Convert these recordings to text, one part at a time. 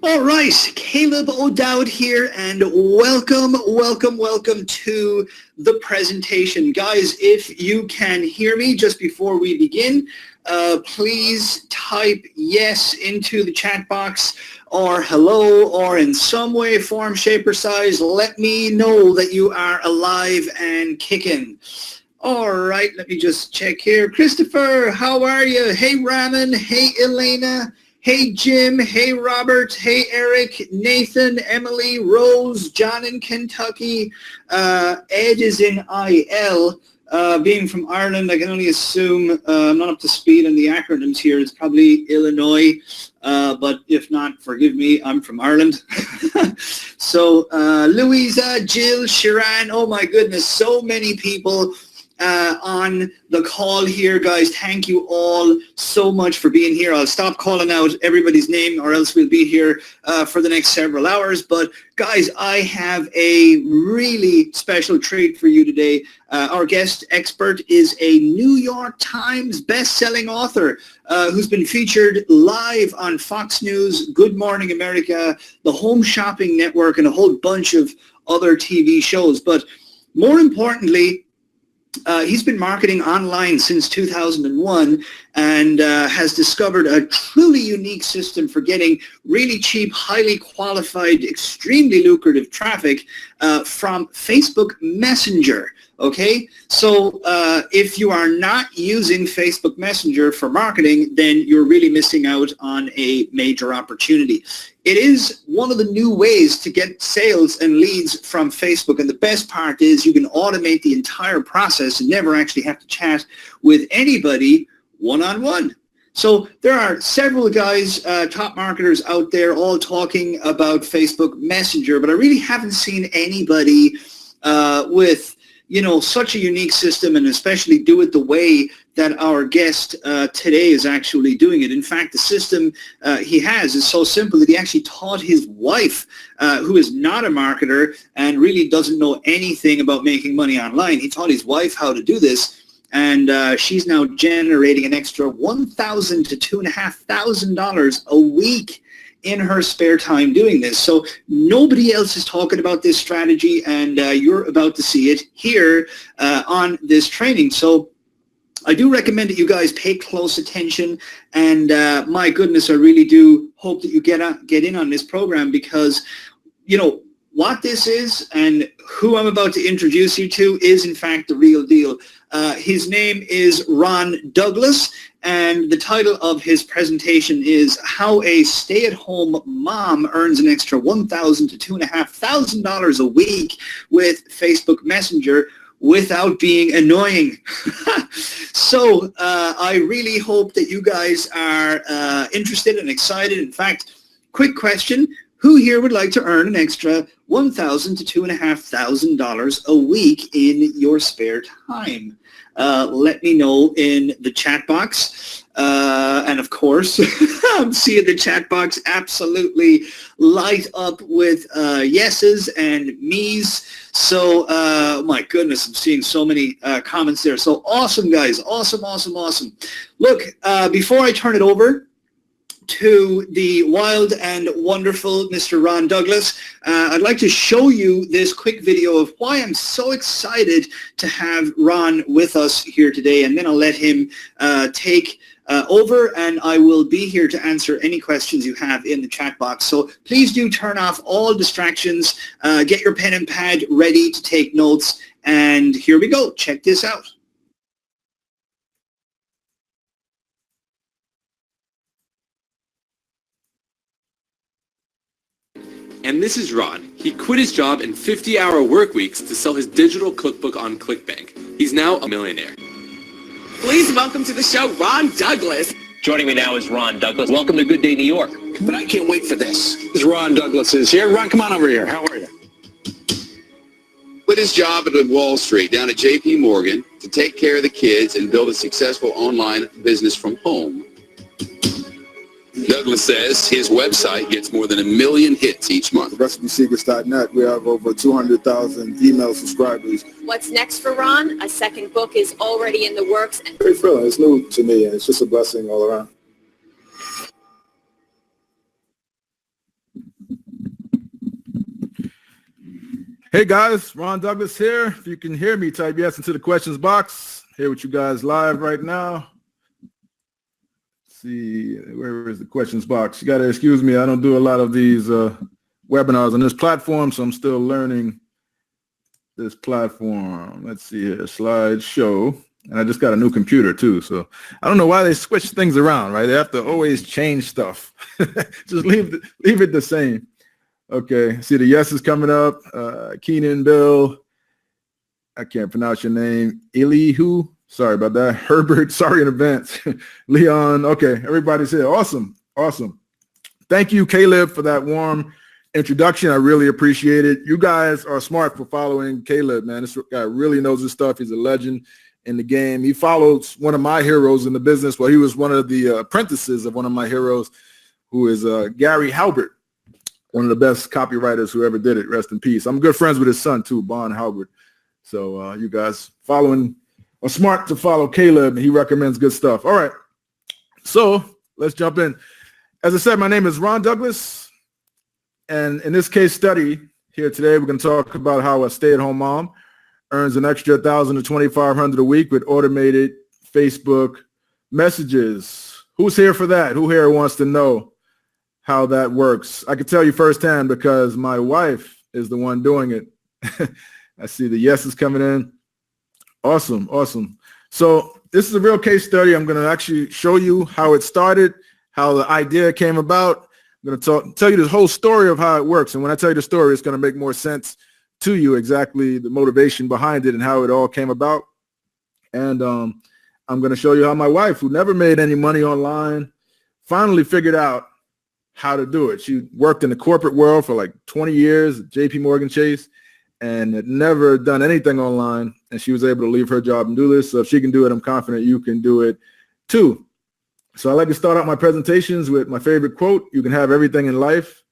All right, Caleb O'Dowd here, and welcome to the presentation. Guys, if you can hear me just before we begin, please type yes into the chat box, or hello, or in some way, form, shape, or size, let me know that you are alive and kicking. All right, let me just check here. Christopher, how are you? Hey, Raman. Hey, Elena. Hey, Jim. Hey, Robert. Hey, Eric, Nathan, Emily, Rose, John in Kentucky. Ed is in IL. Being from Ireland, I can only assume I'm not up to speed on the acronyms here. It's probably Illinois, but if not, forgive me. I'm from Ireland. So Louisa, Jill, Sharon, oh my goodness, so many people on the call here, guys. Thank you all so much for being here. I'll stop calling out everybody's name or else we'll be here for the next several hours. But guys, I have a really special treat for you today. Our guest expert is a New York Times best-selling author who's been featured live on Fox News, Good Morning America, the Home Shopping Network, and a whole bunch of other TV shows. But more importantly, he's been marketing online since 2001 and has discovered a truly unique system for getting really cheap, highly qualified, extremely lucrative traffic from Facebook Messenger. Okay, so if you are not using Facebook Messenger for marketing, then you're really missing out on a major opportunity. It is one of the new ways to get sales and leads from Facebook, and the best part is you can automate the entire process and never actually have to chat with anybody one-on-one. So there are several guys, top marketers out there all talking about Facebook Messenger, but I really haven't seen anybody with such a unique system, and especially do it the way that our guest today is actually doing it. In fact, the system he has is so simple that he actually taught his wife, who is not a marketer and really doesn't know anything about making money online. He taught his wife how to do this, and she's now generating an extra $1,000 to $2,500 a week in her spare time doing this. So nobody else is talking about this strategy, and you're about to see it here on this training. So I do recommend that you guys pay close attention, and my goodness, I really do hope that you get in on this program, because what this is and who I'm about to introduce you to is in fact the real deal. His name is Ron Douglas, and the title of his presentation is How a Stay-at-Home Mom Earns an Extra $1,000 to $2,500 a week with Facebook Messenger without being annoying. So I really hope that you guys are interested and excited. In fact, quick question. Who here would like to earn an extra $1,000 to $2,500 a week in your spare time? Let me know in the chat box. And of course, I'm seeing the chat box absolutely light up with yeses and me's. So, my goodness, I'm seeing so many comments there. So awesome, guys. Awesome. Look, before I turn it over to the wild and wonderful Mr. Ron Douglas, I'd like to show you this quick video of why I'm so excited to have Ron with us here today, and then I'll let him take over, and I will be here to answer any questions you have in the chat box. So please do turn off all distractions, get your pen and pad ready to take notes, and here we go. Check this out. And this is Ron. He quit his job in 50-hour work weeks to sell his digital cookbook on ClickBank. He's now a millionaire. Please welcome to the show, Ron Douglas. Joining me now is Ron Douglas. Welcome to Good Day New York. But I can't wait for this. Ron Douglas is here. Ron, come on over here. How are you? Quit his job at Wall Street down at J.P. Morgan to take care of the kids and build a successful online business from home. Douglas says his website gets more than 1 million hits each month. RecipeSecrets.net, we have over 200,000 email subscribers. What's next for Ron? A second book is already in the works. Very thrilling. It's new to me, and it's just a blessing all around. Hey guys, Ron Douglas here. If you can hear me, type yes into the questions box. Here with you guys live right now. Let's see, where is the questions box? You got to excuse me. I don't do a lot of these webinars on this platform, so I'm still learning this platform. Let's see here, slideshow. And I just got a new computer too, so I don't know why they switch things around, right? They have to always change stuff. Just leave it the same. Okay, see the yes is coming up. Keenan, Bill, I can't pronounce your name. Elihu, sorry about that. Herbert, sorry in advance. Leon, okay, everybody's here. Awesome. Thank you, Caleb, for that warm introduction. I really appreciate it. You guys are smart for following Caleb, man. This guy really knows his stuff. He's a legend in the game. He follows one of my heroes in the business. Well, he was one of the apprentices of one of my heroes, who is Gary Halbert, one of the best copywriters who ever did it. Rest in peace. I'm good friends with his son too, Bon Halbert. So you guys are smart to follow Caleb. He recommends good stuff. All right. So let's jump in. As I said, my name is Ron Douglas. And in this case study here today, we're going to talk about how a stay-at-home mom earns an extra $1,000 to $2,500 a week with automated Facebook messages. Who's here for that? Who here wants to know how that works? I can tell you firsthand because my wife is the one doing it. I see the yeses coming in. Awesome. So this is a real case study. I'm going to actually show you how it started, how the idea came about. I'm going to tell you the whole story of how it works. And when I tell you the story, it's going to make more sense to you, exactly the motivation behind it and how it all came about. And I'm going to show you how my wife, who never made any money online, finally figured out how to do it. She worked in the corporate world for like 20 years at JP Morgan Chase and had never done anything online. And she was able to leave her job and do this. So if she can do it, I'm confident you can do it too. So I like to start out my presentations with my favorite quote: "You can have everything in life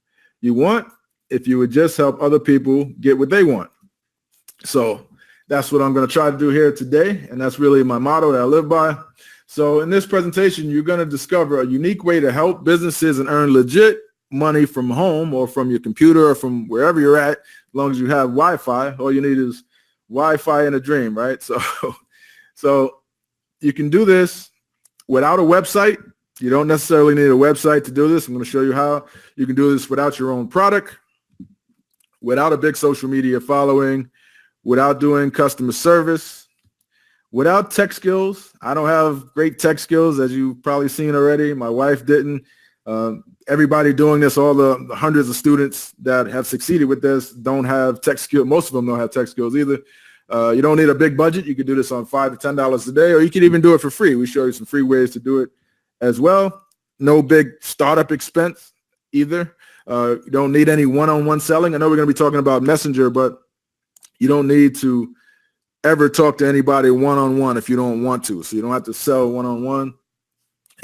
you want if you would just help other people get what they want." So that's what I'm going to try to do here today. And that's really my motto that I live by. So in this presentation, you're going to discover a unique way to help businesses and earn legit money from home or from your computer or from wherever you're at, as long as you have Wi-Fi. All you need is Wi-Fi and a dream, right? So you can do this without a website. You don't necessarily need a website to do this. I'm going to show you how you can do this without your own product, without a big social media following, without doing customer service, without tech skills. I don't have great tech skills, as you've probably seen already. My wife didn't. Everybody doing this, all the hundreds of students that have succeeded with this don't have tech skills. Most of them don't have tech skills either. You don't need a big budget. You can do this on $5 to $10 a day, or you can even do it for free. We show you some free ways to do it as well. No big startup expense either. You don't need any one-on-one selling. I know we're going to be talking about Messenger, but you don't need to ever talk to anybody one-on-one if you don't want to. So you don't have to sell one-on-one.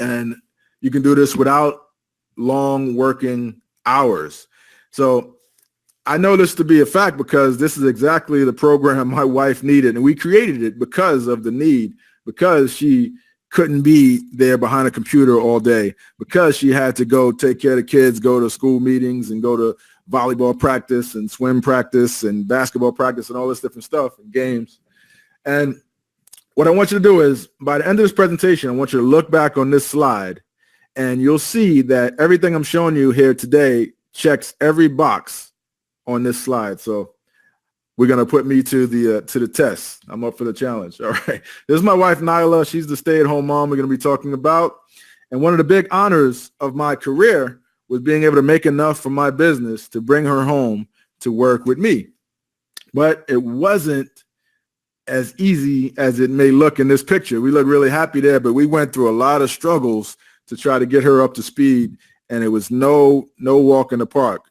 And you can do this without long working hours. So I know this to be a fact because this is exactly the program my wife needed. And we created it because of the need, because she couldn't be there behind a computer all day, because she had to go take care of the kids, go to school meetings and go to volleyball practice and swim practice and basketball practice and all this different stuff and games. And what I want you to do is, by the end of this presentation, I want you to look back on this slide and you'll see that everything I'm showing you here today checks every box on this slide. So we're going to put me to the test. I'm up for the challenge. All right. This is my wife, Nyla. She's the stay-at-home mom we're going to be talking about. And one of the big honors of my career was being able to make enough for my business to bring her home to work with me. But it wasn't as easy as it may look in this picture. We look really happy there, but we went through a lot of struggles to try to get her up to speed. And it was no walk in the park.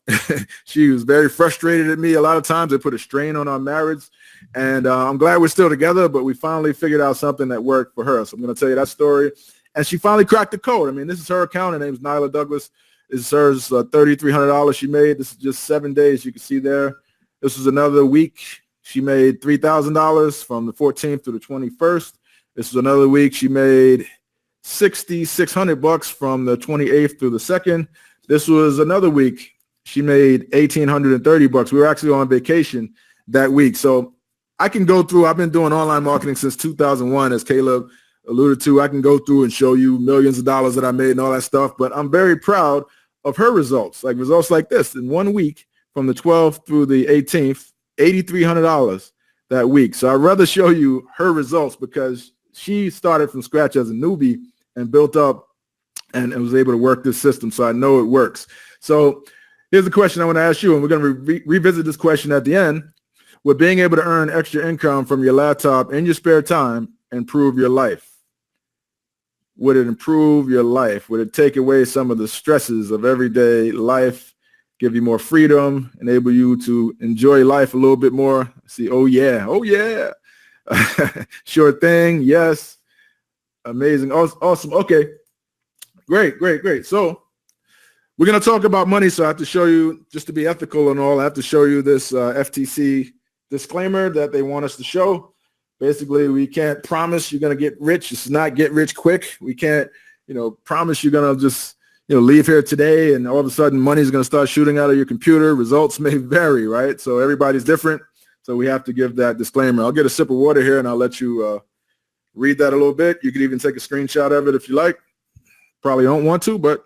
She was very frustrated at me. A lot of times it put a strain on our marriage. And I'm glad we're still together, but we finally figured out something that worked for her. So I'm going to tell you that story. And she finally cracked the code. I mean, this is her account. Her name's Nyla Douglas. This is hers, $3,300 she made. This is just 7 days. You can see there. This was another week. She made $3,000 from the 14th to the 21st. This was another week. She made $6,600 from the 28th through the 2nd. This was another week. She made $1,830. We were actually on vacation, that week. So I can go through, I've been doing online marketing since 2001, as Caleb alluded to. I can go through and show you millions of dollars that I made and all that stuff, but I'm very proud of her results, like results like this. In 1 week, from the 12th through the 18th, $8,300 that week. So I'd rather show you her results because she started from scratch as a newbie and built up and was able to work this system. So I know it works. So here's the question I want to ask you, and we're going to revisit this question at the end. Would being able to earn extra income from your laptop in your spare time improve your life? Would it improve your life? Would it take away some of the stresses of everyday life, give you more freedom, enable you to enjoy life a little bit more? See, oh yeah, oh yeah. Sure thing, yes. Amazing, awesome. Okay, great. So we're going to talk about money, so I have to show you, just to be ethical and all, I have to show you this FTC disclaimer that they want us to show. Basically, we can't promise you're going to get rich. It's not get rich quick. We can't, promise you're going to just, leave here today and all of a sudden money's going to start shooting out of your computer. Results may vary, right? So everybody's different. So we have to give that disclaimer. I'll get a sip of water here and I'll let you read that a little bit. You can even take a screenshot of it if you like. Probably don't want to, but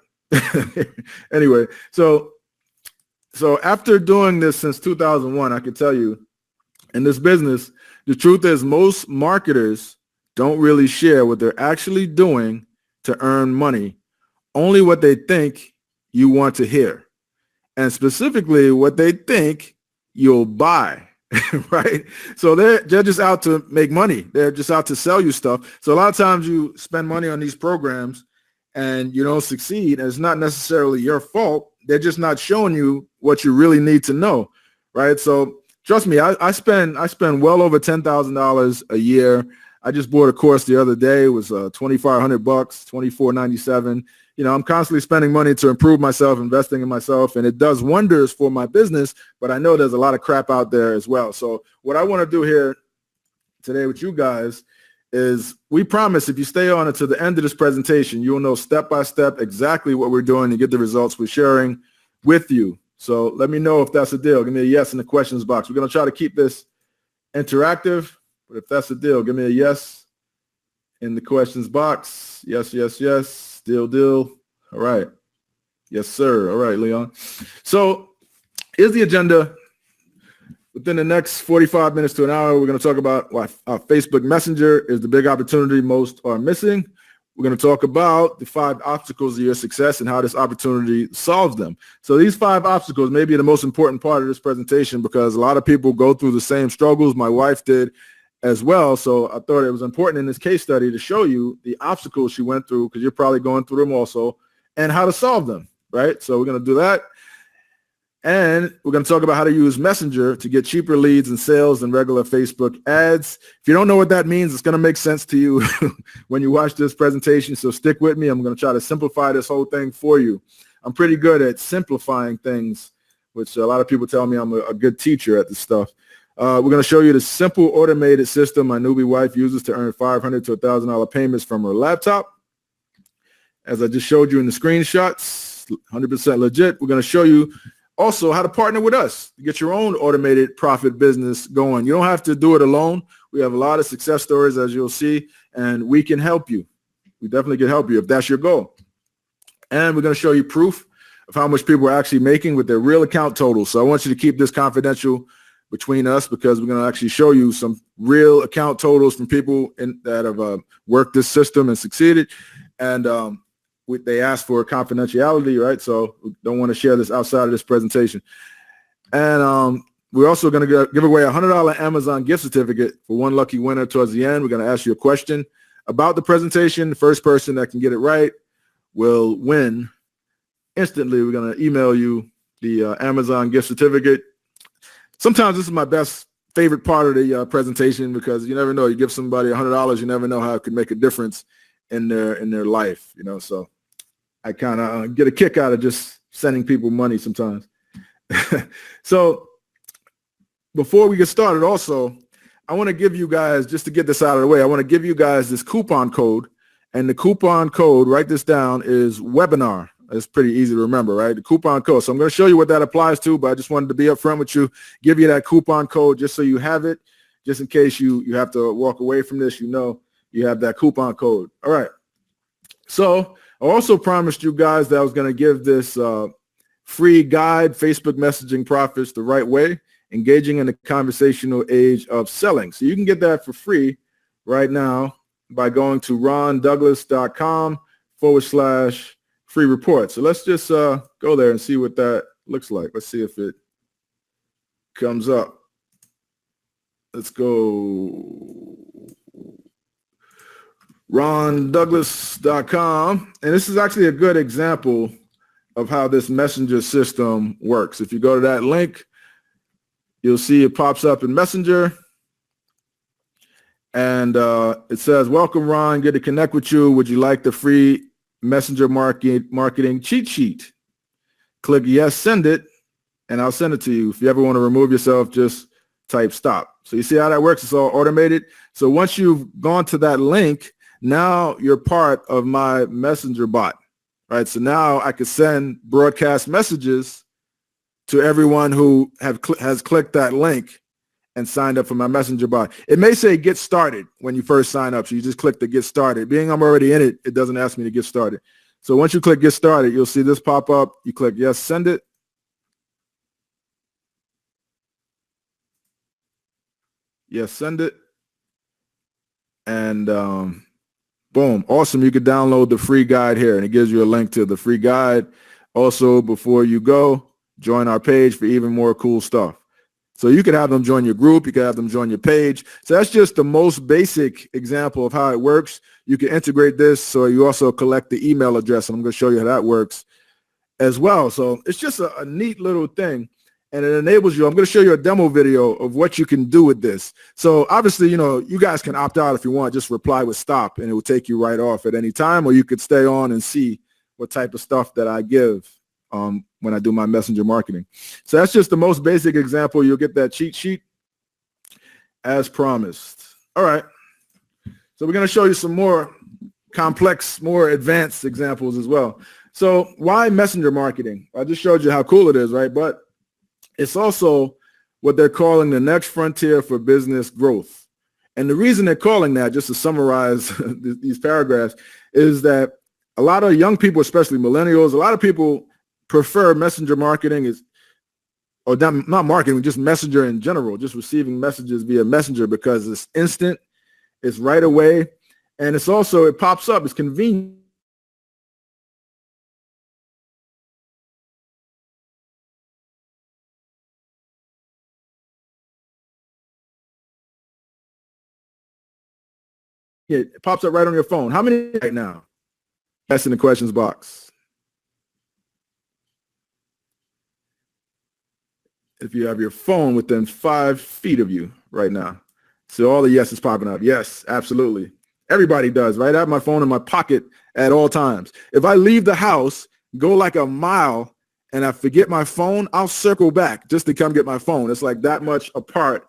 anyway. So after doing this since 2001, I can tell you, in this business, the truth is most marketers don't really share what they're actually doing to earn money, only what they think you want to hear, and specifically what they think you'll buy, right? So they're just out to make money. They're just out to sell you stuff. So a lot of times you spend money on these programs and you don't succeed, and it's not necessarily your fault. They're just not showing you what you really need to know, right? So trust me, I spend well over $10,000 a year. I just bought a course the other day. It was $2,500, $24.97. I'm constantly spending money to improve myself, investing in myself, and it does wonders for my business. But I know there's a lot of crap out there as well. So what I want to do here today with you guys is, we promise if you stay on until the end of this presentation, you'll know step by step exactly what we're doing to get the results we're sharing with you. So let me know if that's a deal. Give me a yes in the questions box. We're going to try to keep this interactive, but if that's a deal, give me a yes in the questions box. Yes. Deal. All right. Yes, sir. All right, Leon. So here's the agenda. Within the next 45 minutes to an hour, we're going to talk about why Facebook Messenger is the big opportunity most are missing. We're going to talk about the 5 obstacles to your success and how this opportunity solves them. So these 5 obstacles may be the most important part of this presentation because a lot of people go through the same struggles. My wife did as well. So I thought it was important in this case study to show you the obstacles she went through, because you're probably going through them also, and how to solve them, right? So we're going to do that. And we're going to talk about how to use Messenger to get cheaper leads and sales than regular Facebook ads. If you don't know what that means, it's going to make sense to you when you watch this presentation. So stick with me. I'm going to try to simplify this whole thing for you. I'm pretty good at simplifying things, which a lot of people tell me I'm a good teacher at this stuff. We're going to show you the simple automated system my newbie wife uses to earn $500 to $1,000 payments from her laptop. As I just showed you in the screenshots, 100% legit. We're going to show you also how to partner with us to get your own automated profit business going. You don't have to do it alone. We have a lot of success stories, as you'll see, and we can help you. We definitely can help you if that's your goal. And we're going to show you proof of how much people are actually making with their real account totals. So I want you to keep this confidential between us, because we're going to actually show you some real account totals from people that have worked this system and succeeded. And they asked for confidentiality, right? So we don't want to share this outside of this presentation. And we're also going to give away a $100 Amazon gift certificate for one lucky winner towards the end. We're going to ask you a question about the presentation. The first person that can get it right will win instantly. We're going to email you the Amazon gift certificate. Sometimes this is my favorite part of the presentation, because you never know. You give somebody $100, you never know how it could make a difference in their life, So I kind of get a kick out of just sending people money sometimes. So before we get started, also, I want to give you guys, just to get this out of the way, I want to give you guys this coupon code. And the coupon code, write this down, is webinar. It's pretty easy to remember, right? The coupon code. So I'm going to show you what that applies to, but I just wanted to be upfront with you, give you that coupon code just so you have it, just in case you have to walk away from this, you have that coupon code. All right. So I also promised you guys that I was going to give this free guide, Facebook Messaging Profits the Right Way, engaging in the conversational age of selling. So you can get that for free right now by going to rondouglas.com/free report. So let's just go there and see what that looks like. Let's see if it comes up. Let's go rondouglas.com. And this is actually a good example of how this messenger system works. If you go to that link, you'll see it pops up in Messenger. And it says, welcome, Ron. Good to connect with you. Would you like the free messenger marketing cheat sheet? Click yes, send it, and I'll send it to you. If you ever want to remove yourself, just type stop. So you see how that works? It's all automated. So once you've gone to that link, now you're part of my messenger bot, right? So now I could send broadcast messages to everyone who has clicked that link and signed up for my messenger bot. It may say get started when you first sign up. So you just click the get started. Being I'm already in it, it doesn't ask me to get started. So once you click get started, you'll see this pop up. You click yes, send it. Yes, send it. And boom, awesome. You could download the free guide here, and it gives you a link to the free guide. Also, before you go, join our page for even more cool stuff. So you could have them join your group. You could have them join your page. So that's just the most basic example of how it works. You can integrate this so you also collect the email address. And I'm going to show you how that works as well. So it's just a neat little thing. And it enables you. I'm going to show you a demo video of what you can do with this. So obviously, you guys can opt out if you want. Just reply with stop, and it will take you right off at any time. Or you could stay on and see what type of stuff that I give when I do my messenger marketing. So that's just the most basic example. You'll get that cheat sheet as promised. All right. So we're going to show you some more complex, more advanced examples as well. So why messenger marketing? I just showed you how cool it is, right? But it's also what they're calling the next frontier for business growth. And the reason they're calling that, just to summarize these paragraphs, is that a lot of young people, especially millennials, a lot of people prefer messenger marketing or not marketing, just messenger in general, just receiving messages via messenger because it's instant, it's right away, and it's also, it pops up, it's convenient. It pops up right on your phone. How many right now? That's in the questions box. If you have your phone within 5 feet of you right now. So all the yes is popping up. Yes, absolutely. Everybody does, right? I have my phone in my pocket at all times. If I leave the house, go like a mile, and I forget my phone, I'll circle back just to come get my phone. It's like that much a part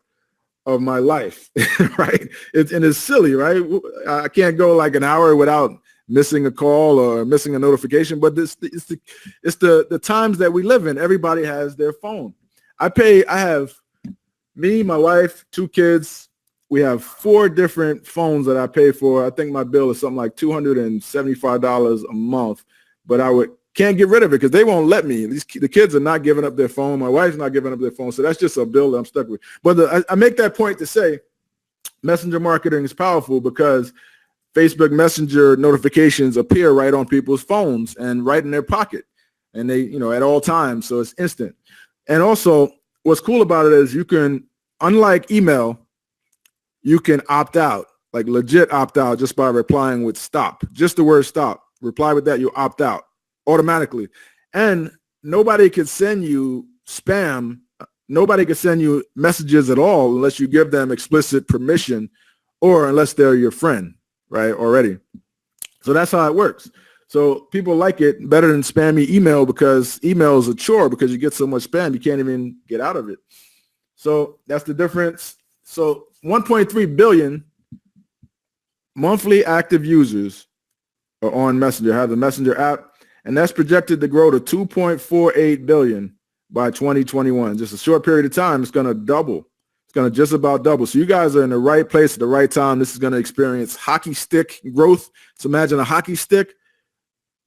of my life, right? And it's silly, right? I can't go like an hour without missing a call or missing a notification, but it's the times that we live in. Everybody has their phone. I have me, my wife, 2 kids. We have 4 different phones that I pay for. I think my bill is something like $275 a month, but can't get rid of it because they won't let me. The kids are not giving up their phone. My wife's not giving up their phone. So that's just a bill that I'm stuck with. But I make that point to say messenger marketing is powerful because Facebook Messenger notifications appear right on people's phones and right in their pocket. And they, at all times. So it's instant. And also what's cool about it is you can, unlike email, you can opt out, like legit opt out just by replying with stop. Just the word stop. Reply with that, you opt out automatically. And nobody could send you spam. Nobody could send you messages at all unless you give them explicit permission or unless they're your friend, right, already. So that's how it works. So people like it better than spammy email because email is a chore because you get so much spam, you can't even get out of it. So that's the difference. So 1.3 billion monthly active users are on Messenger, have the Messenger app. and that's projected to grow to 2.48 billion by 2021. Just a short period of time, it's going to double. It's going to just about double. So you guys are in the right place at the right time. This is going to experience hockey stick growth. So imagine a hockey stick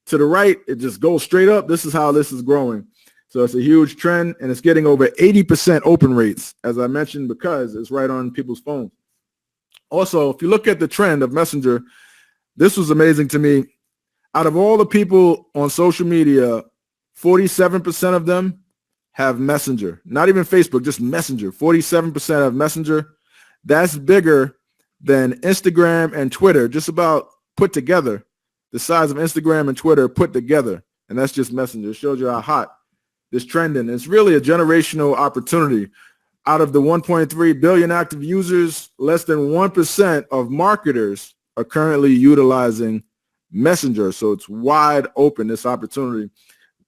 to the right, it just goes straight up. This is how this is growing. So it's a huge trend, and it's getting over 80% open rates, as I mentioned, because it's right on people's phones. Also, if you look at the trend of Messenger, this was amazing to me. Out of all the people on social media, 47% of them have Messenger. Not even Facebook, just Messenger. 47% have Messenger. That's bigger than Instagram and Twitter, just about put together. The size of Instagram and Twitter put together. And that's just Messenger. It shows you how hot this trending. It's really a generational opportunity. Out of the 1.3 billion active users, less than 1% of marketers are currently utilizing Messenger. So it's wide open, this opportunity.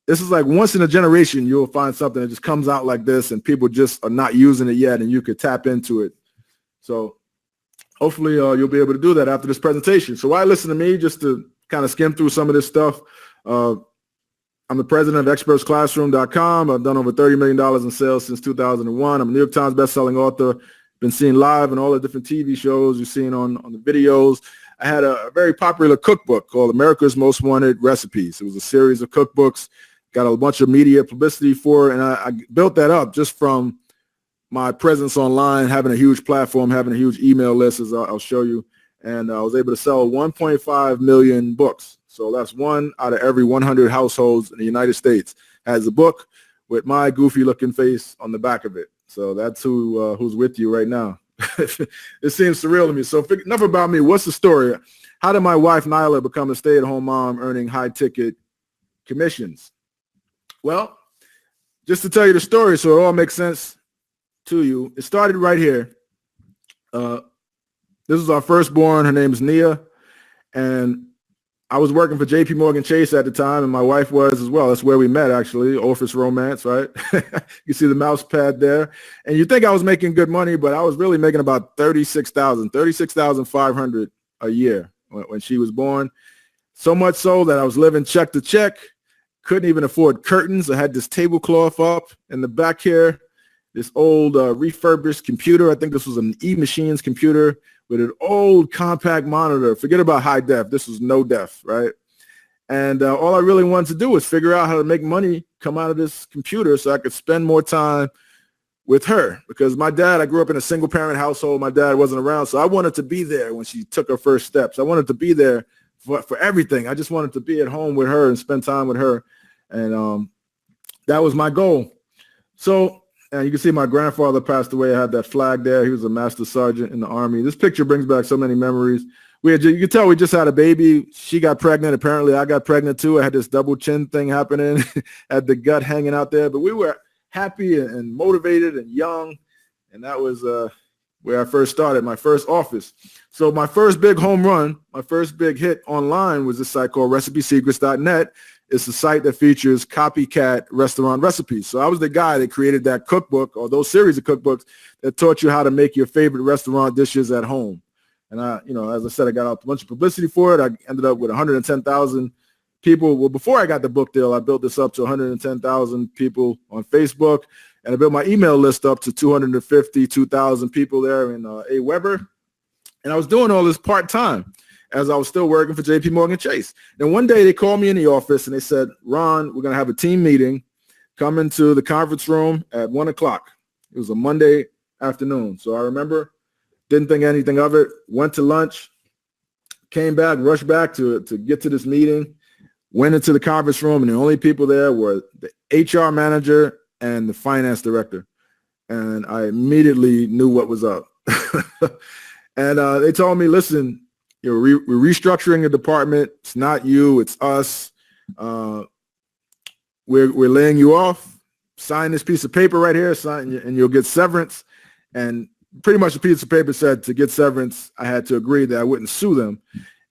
This is like once in a generation, you'll find something that just comes out like this and people just are not using it yet and you could tap into it. So hopefully you'll be able to do that after this presentation. So why listen to me? Just to kind of skim through some of this stuff. I'm the president of expertsclassroom.com. I've done over $30 million in sales since 2001. I'm a New York Times bestselling author. Been seen live in all the different TV shows you've seen on the videos. I had a very popular cookbook called America's Most Wanted Recipes. It was a series of cookbooks, got a bunch of media publicity for it, and I built that up just from my presence online, having a huge platform, having a huge email list, as I'll show you. And I was able to sell 1.5 million books. So that's 1 out of every 100 households in the United States has a book with my goofy looking face on the back of it. So that's who's with you right now. It seems surreal to me. So enough about me. What's the story? How did my wife, Nyla, become a stay-at-home mom earning high-ticket commissions? Well, just to tell you the story so it all makes sense to you, it started right here. This is our firstborn. Her name is Nia. And I was working for JP Morgan Chase at the time, and my wife was as well. That's where we met, actually, Office Romance, right? You see the mouse pad there. And you think I was making good money, but I was really making about $36,500 a year when she was born. So much so that I was living check to check, couldn't even afford curtains. I had this tablecloth up in the back here, this old refurbished computer. I think this was an E-Machines computer with an old compact monitor. Forget about high def. This was no def, right? And all I really wanted to do was figure out how to make money come out of this computer so I could spend more time with her. Because my dad, I grew up in a single parent household. My dad wasn't around. So I wanted to be there when she took her first steps. I wanted to be there for everything. I just wanted to be at home with her and spend time with her. And that was my goal. So, and you can see my grandfather passed away. I had that flag there. He was a master sergeant in the Army. This picture brings back so many memories. You can tell we just had a baby. She got pregnant. Apparently, I got pregnant too. I had this double chin thing happening, had the gut hanging out there. But we were happy and motivated and young. And that was where I first started, my first office. So my first big home run, my first big hit online was this site called recipesecrets.net. It's a site that features copycat restaurant recipes. So I was the guy that created that cookbook or those series of cookbooks that taught you how to make your favorite restaurant dishes at home. And as I said, I got a bunch of publicity for it. I ended up with 110,000 people. Well, before I got the book deal, I built this up to 110,000 people on Facebook, and I built my email list up to 252,000 people there in Aweber. And I was doing all this part-time as I was still working for JP Morgan Chase. And one day they called me in the office and they said, Ron, we're going to have a team meeting. Come into the conference room at 1 o'clock. It was a Monday afternoon. So I remember, didn't think anything of it, went to lunch, came back, rushed back to get to this meeting, went into the conference room, and the only people there were the HR manager and the finance director. And I immediately knew what was up. And they told me, listen, we're restructuring the department. It's not you, it's us. We're laying you off. Sign this piece of paper right here, and you'll get severance. And pretty much the piece of paper said to get severance, I had to agree that I wouldn't sue them.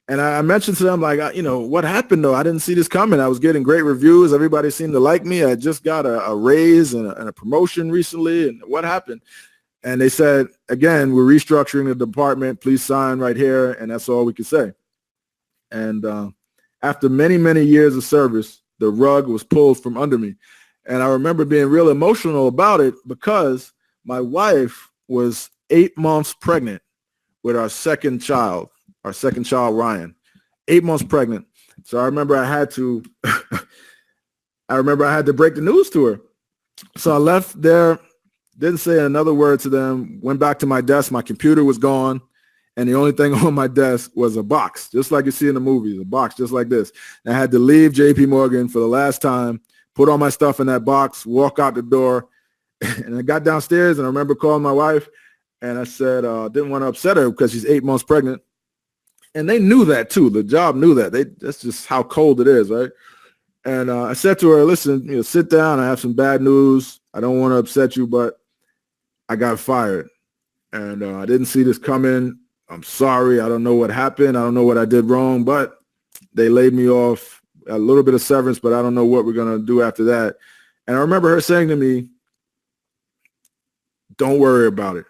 And I mentioned to them, like, what happened, though? I didn't see this coming. I was getting great reviews. Everybody seemed to like me. I just got a raise and a promotion recently. And what happened? And they said, again, we're restructuring the department. Please sign right here. And that's all we could say. And after many, many years of service, the rug was pulled from under me. And I remember being real emotional about it because my wife was 8 months pregnant with our second child, Ryan, 8 months pregnant. So I remember I had to break the news to her. So I left there, didn't say another word to them, went back to my desk. My computer was gone. And the only thing on my desk was a box, just like you see in the movies, a box just like this. And I had to leave JP Morgan for the last time, put all my stuff in that box, walk out the door. And I got downstairs and I remember calling my wife and I said, didn't want to upset her because she's 8 months pregnant. And they knew that too. The job knew that. That's just how cold it is, right? And I said to her, listen, sit down. I have some bad news. I don't want to upset you, but I got fired. And I didn't see this coming. I'm sorry. I don't know what happened. I don't know what I did wrong, but they laid me off, a little bit of severance, but I don't know what we're going to do after that. And I remember her saying to me, don't worry about it.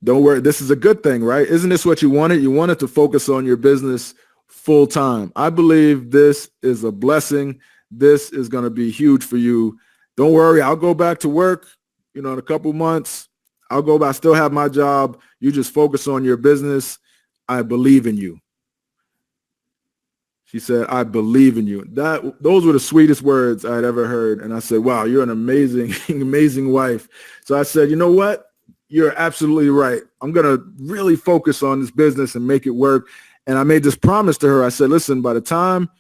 Don't worry. This is a good thing, right? Isn't this what you wanted? You wanted to focus on your business full time. I believe this is a blessing. This is going to be huge for you. Don't worry. I'll go back to work, in a couple months. I'll go back, still have my job. You just focus on your business. I believe in you. She said, I believe in you. Those were the sweetest words I had ever heard. And I said, wow, you're an amazing, amazing wife. So I said, you know what? You're absolutely right. I'm going to really focus on this business and make it work. And I made this promise to her. I said, listen, by the time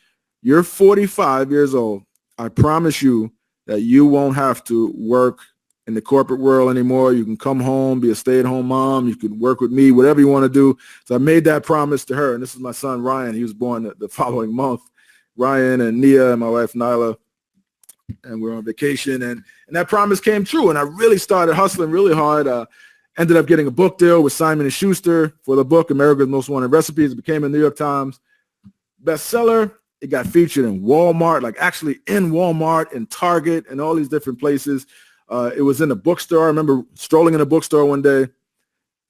you're 45 years old, I promise you that you won't have to work in the corporate world anymore. You can come home, be a stay-at-home mom. You can work with me, whatever you want to do. So I made that promise to her. And this is my son, Ryan. He was born the following month. Ryan and Nia and my wife, Nyla. And we're on vacation. And that promise came true. And I really started hustling really hard. Ended up getting a book deal with Simon & Schuster for the book, America's Most Wanted Recipes. It became a New York Times bestseller. It got featured in Walmart, like actually in Walmart and Target and all these different places. It was in a bookstore. I remember strolling in a bookstore one day.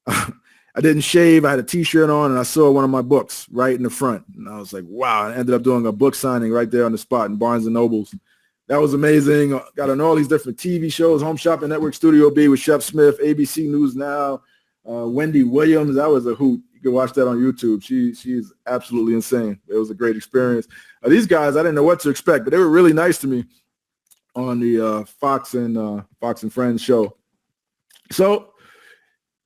I didn't shave. I had a T-shirt on, and I saw one of my books right in the front. And I was like, wow. I ended up doing a book signing right there on the spot in Barnes & Nobles. That was amazing. Got on all these different TV shows, Home Shopping Network, Studio B with Chef Smith, ABC News Now, Wendy Williams. That was a hoot. You can watch that on YouTube. She's absolutely insane. It was a great experience. These guys, I didn't know what to expect, but they were really nice to me on the Fox and Friends show. So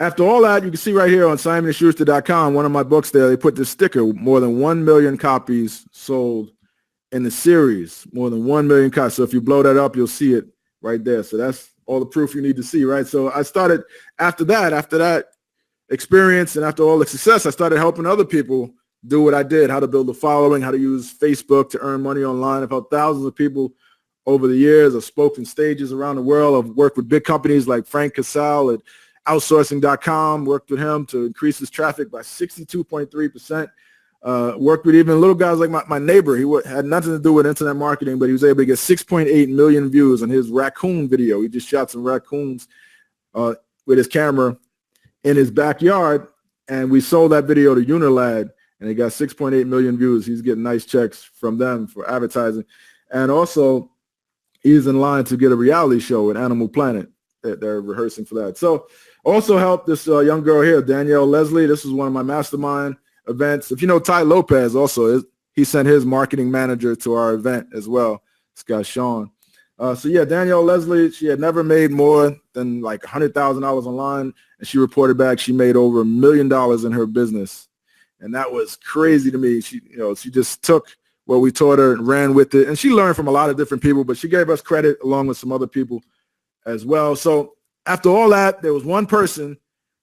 after all that, you can see right here on SimonandSchuster.com, one of my books there, they put this sticker, more than 1 million copies sold in the series, more than 1 million copies. So if you blow that up, you'll see it right there. So that's all the proof you need to see, right? So I started after that experience and after all the success, I started helping other people do what I did, how to build a following, how to use Facebook to earn money online. I've helped thousands of people over the years. I've spoken stages around the world. I've worked with big companies like Frank Casal at outsourcing.com, worked with him to increase his traffic by 62.3%. Worked with even little guys like my neighbor. He had nothing to do with internet marketing, but he was able to get 6.8 million views on his raccoon video. He just shot some raccoons with his camera in his backyard, and we sold that video to Unilad, and it got 6.8 million views. He's getting nice checks from them for advertising. And also, he's in line to get a reality show at Animal Planet. They're rehearsing for that. So also helped this young girl here, Danielle Leslie. This was one of my mastermind events. If you know Ty Lopez also, he sent his marketing manager to our event as well. This guy, Sean. So yeah, Danielle Leslie, she had never made more than like $100,000 online. And she reported back she made over $1 million in her business. And that was crazy to me. She just took what we taught her and ran with it. And she learned from a lot of different people, but she gave us credit along with some other people as well. So after all that, there was one person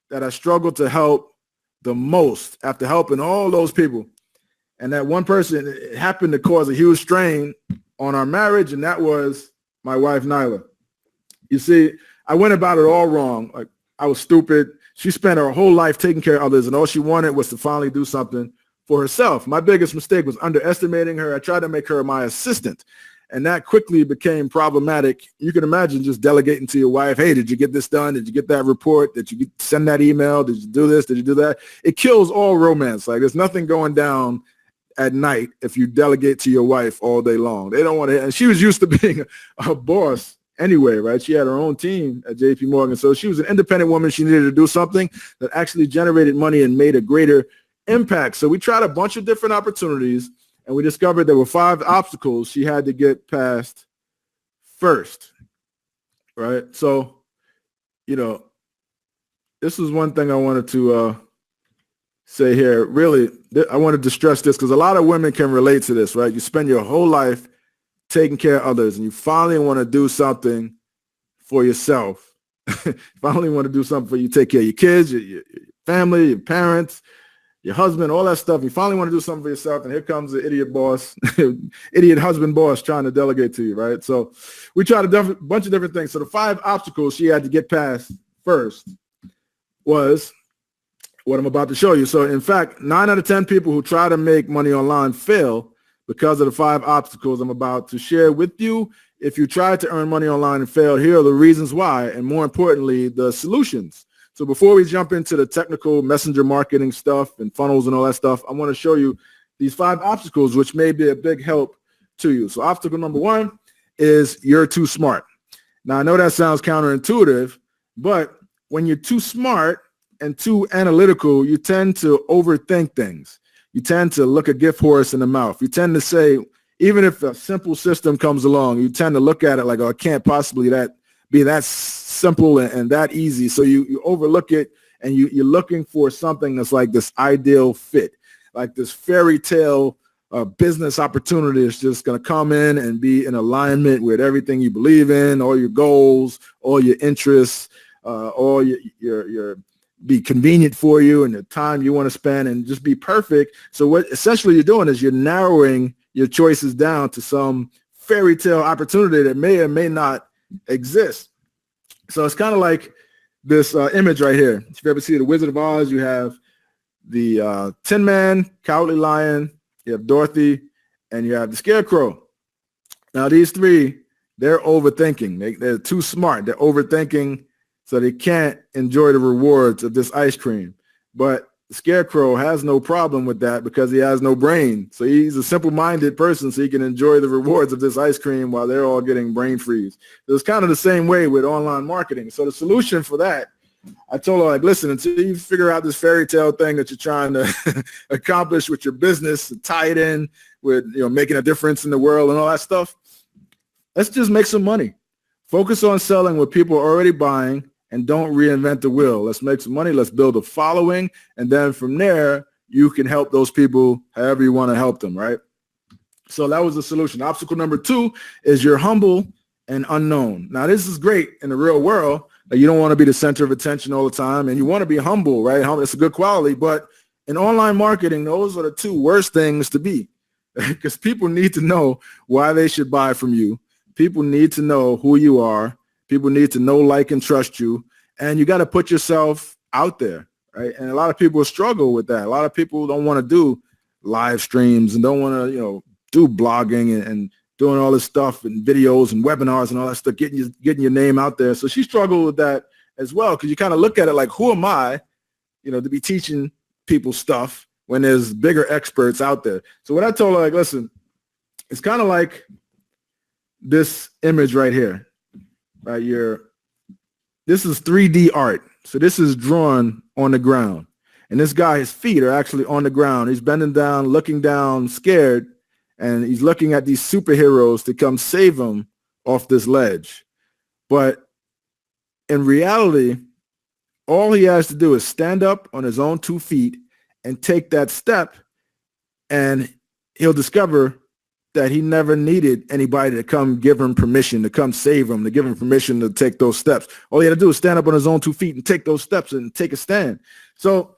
that I struggled to help the most after helping all those people. And that one person, it happened to cause a huge strain on our marriage, and that was my wife, Nyla. You see, I went about it all wrong. Like, I was stupid. She spent her whole life taking care of others, and all she wanted was to finally do something for herself. My biggest mistake was underestimating her. I tried to make her my assistant, and that quickly became problematic. You can imagine just delegating to your wife, hey, did you get this done? Did you get that report? Did you send that email? Did you do this? Did you do that? It kills all romance. Like, there's nothing going down at night if you delegate to your wife all day long. They don't want to, and she was used to being a boss anyway, right? She had her own team at JP Morgan. So she was an independent woman. She needed to do something that actually generated money and made a greater impact. So we tried a bunch of different opportunities, and we discovered there were 5 obstacles she had to get past first, right? So, this is one thing I wanted to say here. Really, I wanted to stress this because a lot of women can relate to this, right? You spend your whole life taking care of others, and you finally want to do something for yourself. Finally want to do something for you, take care of your kids, your family, your parents, your husband, all that stuff. You finally want to do something for yourself, and here comes the idiot boss, idiot husband boss trying to delegate to you, right? So we tried a bunch of different things. So the 5 obstacles she had to get past first was what I'm about to show you. So in fact, 9 out of 10 people who try to make money online fail because of the 5 obstacles I'm about to share with you. If you tried to earn money online and failed, here are the reasons why, and more importantly, the solutions. So before we jump into the technical messenger marketing stuff and funnels and all that stuff, I want to show you these 5 obstacles, which may be a big help to you. So obstacle number 1 is you're too smart. Now, I know that sounds counterintuitive, but when you're too smart and too analytical, you tend to overthink things. You tend to look a gift horse in the mouth. You tend to say, even if a simple system comes along, you tend to look at it like, oh, it can't possibly be that simple and that easy. So you overlook it, and you're looking for something that's like this ideal fit, like this fairy tale business opportunity is just going to come in and be in alignment with everything you believe in, all your goals, all your interests, all your be convenient for you and the time you want to spend, and just be perfect. So what essentially you're doing is you're narrowing your choices down to some fairy tale opportunity that may or may not exist. So it's kind of like this image right here. If you ever see The Wizard of Oz, you have the Tin Man, Cowardly Lion, you have Dorothy, and you have the Scarecrow. Now these 3, they're overthinking. They're too smart. They're overthinking, so they can't enjoy the rewards of this ice cream. But the Scarecrow has no problem with that because he has no brain. So he's a simple-minded person, so he can enjoy the rewards of this ice cream while they're all getting brain freeze. It's kind of the same way with online marketing. So the solution for that, I told her, like, listen, until you figure out this fairy tale thing that you're trying to accomplish with your business, tie it in with, making a difference in the world and all that stuff, let's just make some money. Focus on selling what people are already buying, and don't reinvent the wheel. Let's make some money. Let's build a following. And then from there, you can help those people however you want to help them, right? So that was the solution. Obstacle number 2 is you're humble and unknown. Now, this is great in the real world. You don't want to be the center of attention all the time, and you want to be humble, right? It's a good quality. But in online marketing, those are the 2 worst things to be, because people need to know why they should buy from you. People need to know who you are. People need to know, like, and trust you, and you got to put yourself out there, right? And a lot of people struggle with that. A lot of people don't want to do live streams and don't want to, do blogging and doing all this stuff and videos and webinars and all that stuff, getting your name out there. So she struggled with that as well, because you kind of look at it like, who am I, to be teaching people stuff when there's bigger experts out there? So what I told her, like, listen, it's kind of like this image right here. Right, this is 3D art. So this is drawn on the ground. And this guy, his feet are actually on the ground. He's bending down, looking down, scared. And he's looking at these superheroes to come save him off this ledge. But in reality, all he has to do is stand up on his own 2 feet and take that step. And he'll discover that he never needed anybody to come give him permission, to come save him, to give him permission to take those steps. All he had to do is stand up on his own 2 feet and take those steps and take a stand. So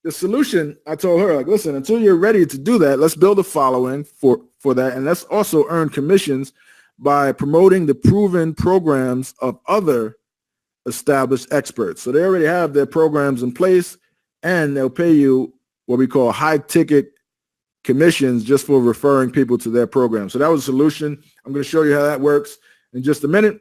the solution, I told her, like, listen, until you're ready to do that, let's build a following for that. And let's also earn commissions by promoting the proven programs of other established experts. So they already have their programs in place, and they'll pay you what we call high ticket commissions just for referring people to their program. So that was a solution. I'm going to show you how that works in just a minute.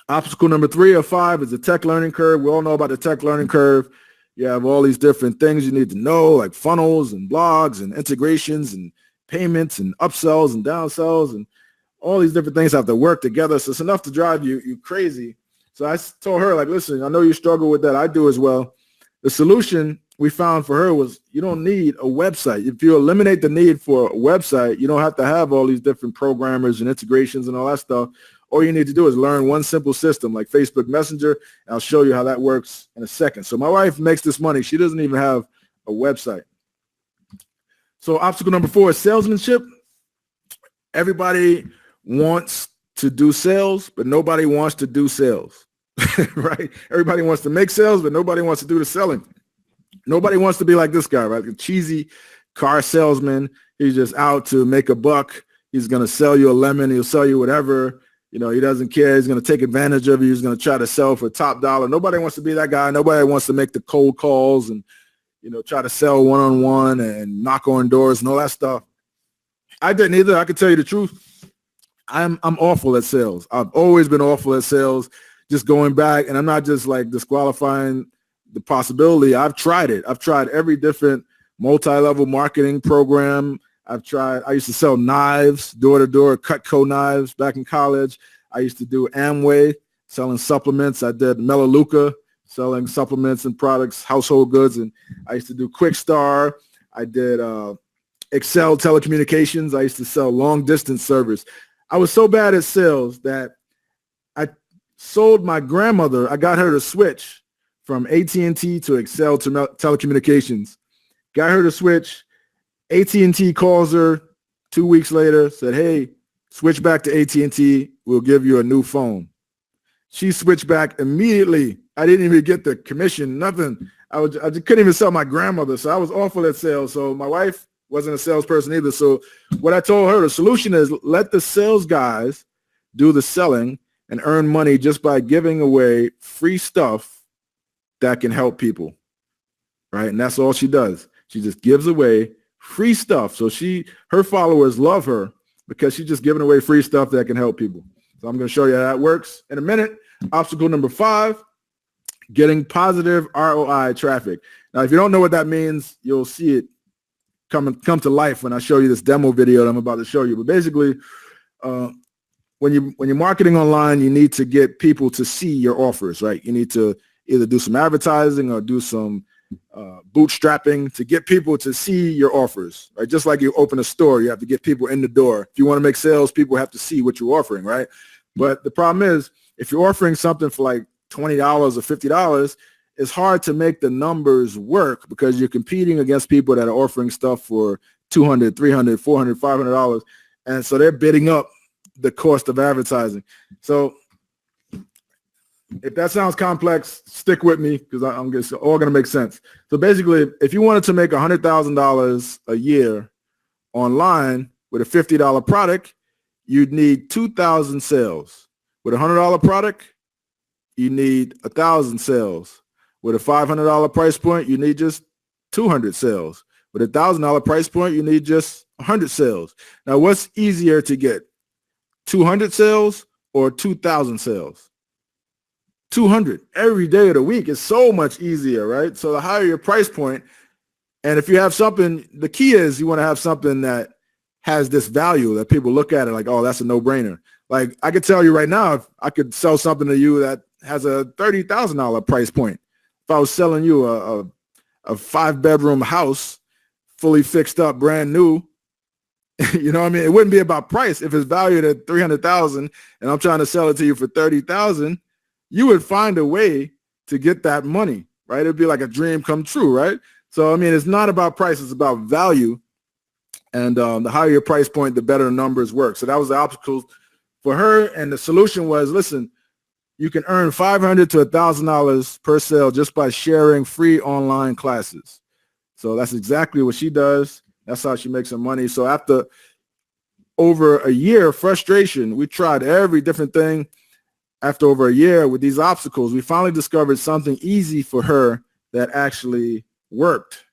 Obstacle number 3 of 5 is the tech learning curve. We all know about the tech learning curve. You have all these different things you need to know, like funnels and blogs and integrations and payments and upsells and downsells, and all these different things have to work together. So it's enough to drive you crazy. So I told her, like, listen, I know you struggle with that. I do as well. The solution we found for her was you don't need a website. If you eliminate the need for a website, you don't have to have all these different programmers and integrations and all that stuff. All you need to do is learn one simple system like Facebook Messenger, and I'll show you how that works in a second. So my wife makes this money. She doesn't even have a website. So obstacle number 4 is salesmanship. Everybody wants to do sales, but nobody wants to do sales, right? Everybody wants to make sales, but nobody wants to do the selling. Nobody wants to be like this guy, right? A cheesy car salesman. He's just out to make a buck. He's going to sell you a lemon. He'll sell you whatever. You know, he doesn't care. He's going to take advantage of you. He's going to try to sell for top dollar. Nobody wants to be that guy. Nobody wants to make the cold calls and, you know, try to sell one-on-one and knock on doors and all that stuff. I didn't either. I can tell you the truth. I'm awful at sales. I've always been awful at sales, just going back. And I'm not just like disqualifying the possibility. I've tried it. I've tried every different multi-level marketing program. I used to sell knives, door-to-door, Cutco knives back in college. I used to do Amway, selling supplements. I did Melaleuca, selling supplements and products, household goods. And I used to do Quick Star. I did Excel telecommunications. I used to sell long-distance service. I was so bad at sales that I sold my grandmother. I got her to switch from AT&T to Excel to telecommunications. Got her to switch. AT&T calls her 2 weeks later, said, hey, switch back to AT&T. We'll give you a new phone. She switched back immediately. I didn't even get the commission, nothing. I just couldn't even sell my grandmother. So I was awful at sales. So my wife wasn't a salesperson either. So what I told her, the solution is let the sales guys do the selling and earn money just by giving away free stuff that can help people, right? And that's all she does. She just gives away free stuff. So her followers love her because she's just giving away free stuff that can help people. So I'm going to show you how that works in a minute. Obstacle number 5, getting positive ROI traffic. Now, if you don't know what that means, you'll see it come to life when I show you this demo video that I'm about to show you. But basically, when you're marketing online, you need to get people to see your offers, right? You need to either do some advertising or do some bootstrapping to get people to see your offers, right? Just like you open a store, you have to get people in the door. If you want to make sales, people have to see what you're offering, right? But the problem is, if you're offering something for like $20 or $50, it's hard to make the numbers work because you're competing against people that are offering stuff for $200, $300, $400, $500. And so they're bidding up the cost of advertising. So if that sounds complex, stick with me because it's all going to make sense. So basically, if you wanted to make $100,000 a year online with a $50 product, you'd need 2,000 sales. With a $100 product, you need 1,000 sales. With a $500 price point, you need just 200 sales. With a $1,000 price point, you need just 100 sales. Now, what's easier to get? 200 sales or 2,000 sales? 200 every day of the week is so much easier, right? So the higher your price point, and if you have something, the key is you want to have something that has this value that people look at it like, oh, that's a no-brainer. Like I could tell you right now, if I could sell something to you that has a $30,000 price point. If I was selling you a 5-bedroom house, fully fixed up, brand new, you know what I mean? It wouldn't be about price. If it's valued at $300,000 and I'm trying to sell it to you for $30,000, you would find a way to get that money, right? It'd be like a dream come true, right? So, I mean, it's not about price. It's about value. And the higher your price point, the better the numbers work. So that was the obstacle for her. And the solution was, listen, you can earn $500 to $1,000 per sale just by sharing free online classes. So that's exactly what she does. That's how she makes her money. So after over a year of frustration, we tried every different thing. After over a year with these obstacles, we finally discovered something easy for her that actually worked.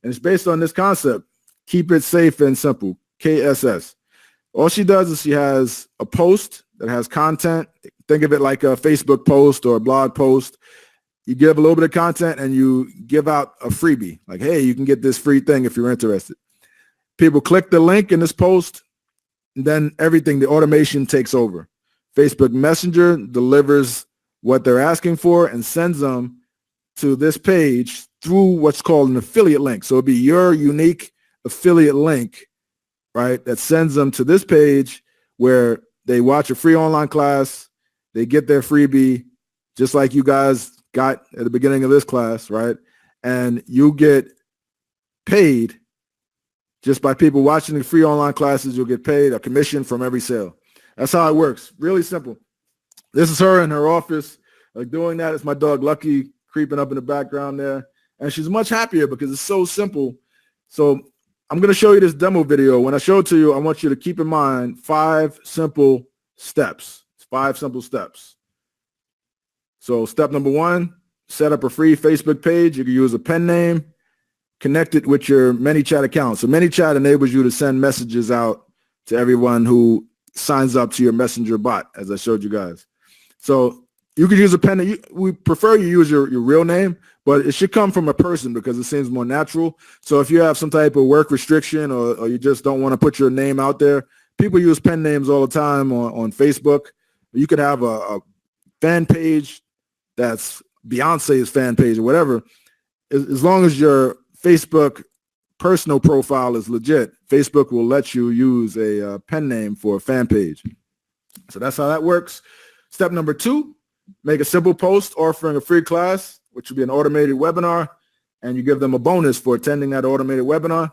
And it's based on this concept, keep it safe and simple, KSS. All she does is she has a post that has content. Think of it like a Facebook post or a blog post. you give a little bit of content and you give out a freebie. Like, hey, you can get this free thing if you're interested. People click the link in this post, and then everything, the automation takes over. Facebook Messenger delivers what they're asking for and sends them to this page through what's called an affiliate link. So it'll be your unique affiliate link, right, that sends them to this page where they watch a free online class, they get their freebie, just like you guys got at the beginning of this class, right? And you get paid just by people watching the free online classes. You'll get paid a commission from every sale. That's how it works. Really simple. This is her in her office. Like doing that, it's my dog Lucky creeping up in the background there. And she's much happier because it's so simple. So I'm going to show you this demo video. When I show it to you, I want you to keep in mind 5 simple steps. 5 simple steps. So step number 1, set up a free Facebook page. You can use a pen name, connect it with your ManyChat account. So ManyChat enables you to send messages out to everyone who signs up to your messenger bot, as I showed you guys. So you could use a pen name. We prefer you use your real name, but it should come from a person because it seems more natural. So if you have some type of work restriction or you just don't want to put your name out there, people use pen names all the time on Facebook. You could have a fan page that's Beyonce's fan page or whatever. As long as your Facebook personal profile is legit, Facebook will let you use a pen name for a fan page. So that's how that works. Step number 2, make a simple post offering a free class, which will be an automated webinar, and you give them a bonus for attending that automated webinar.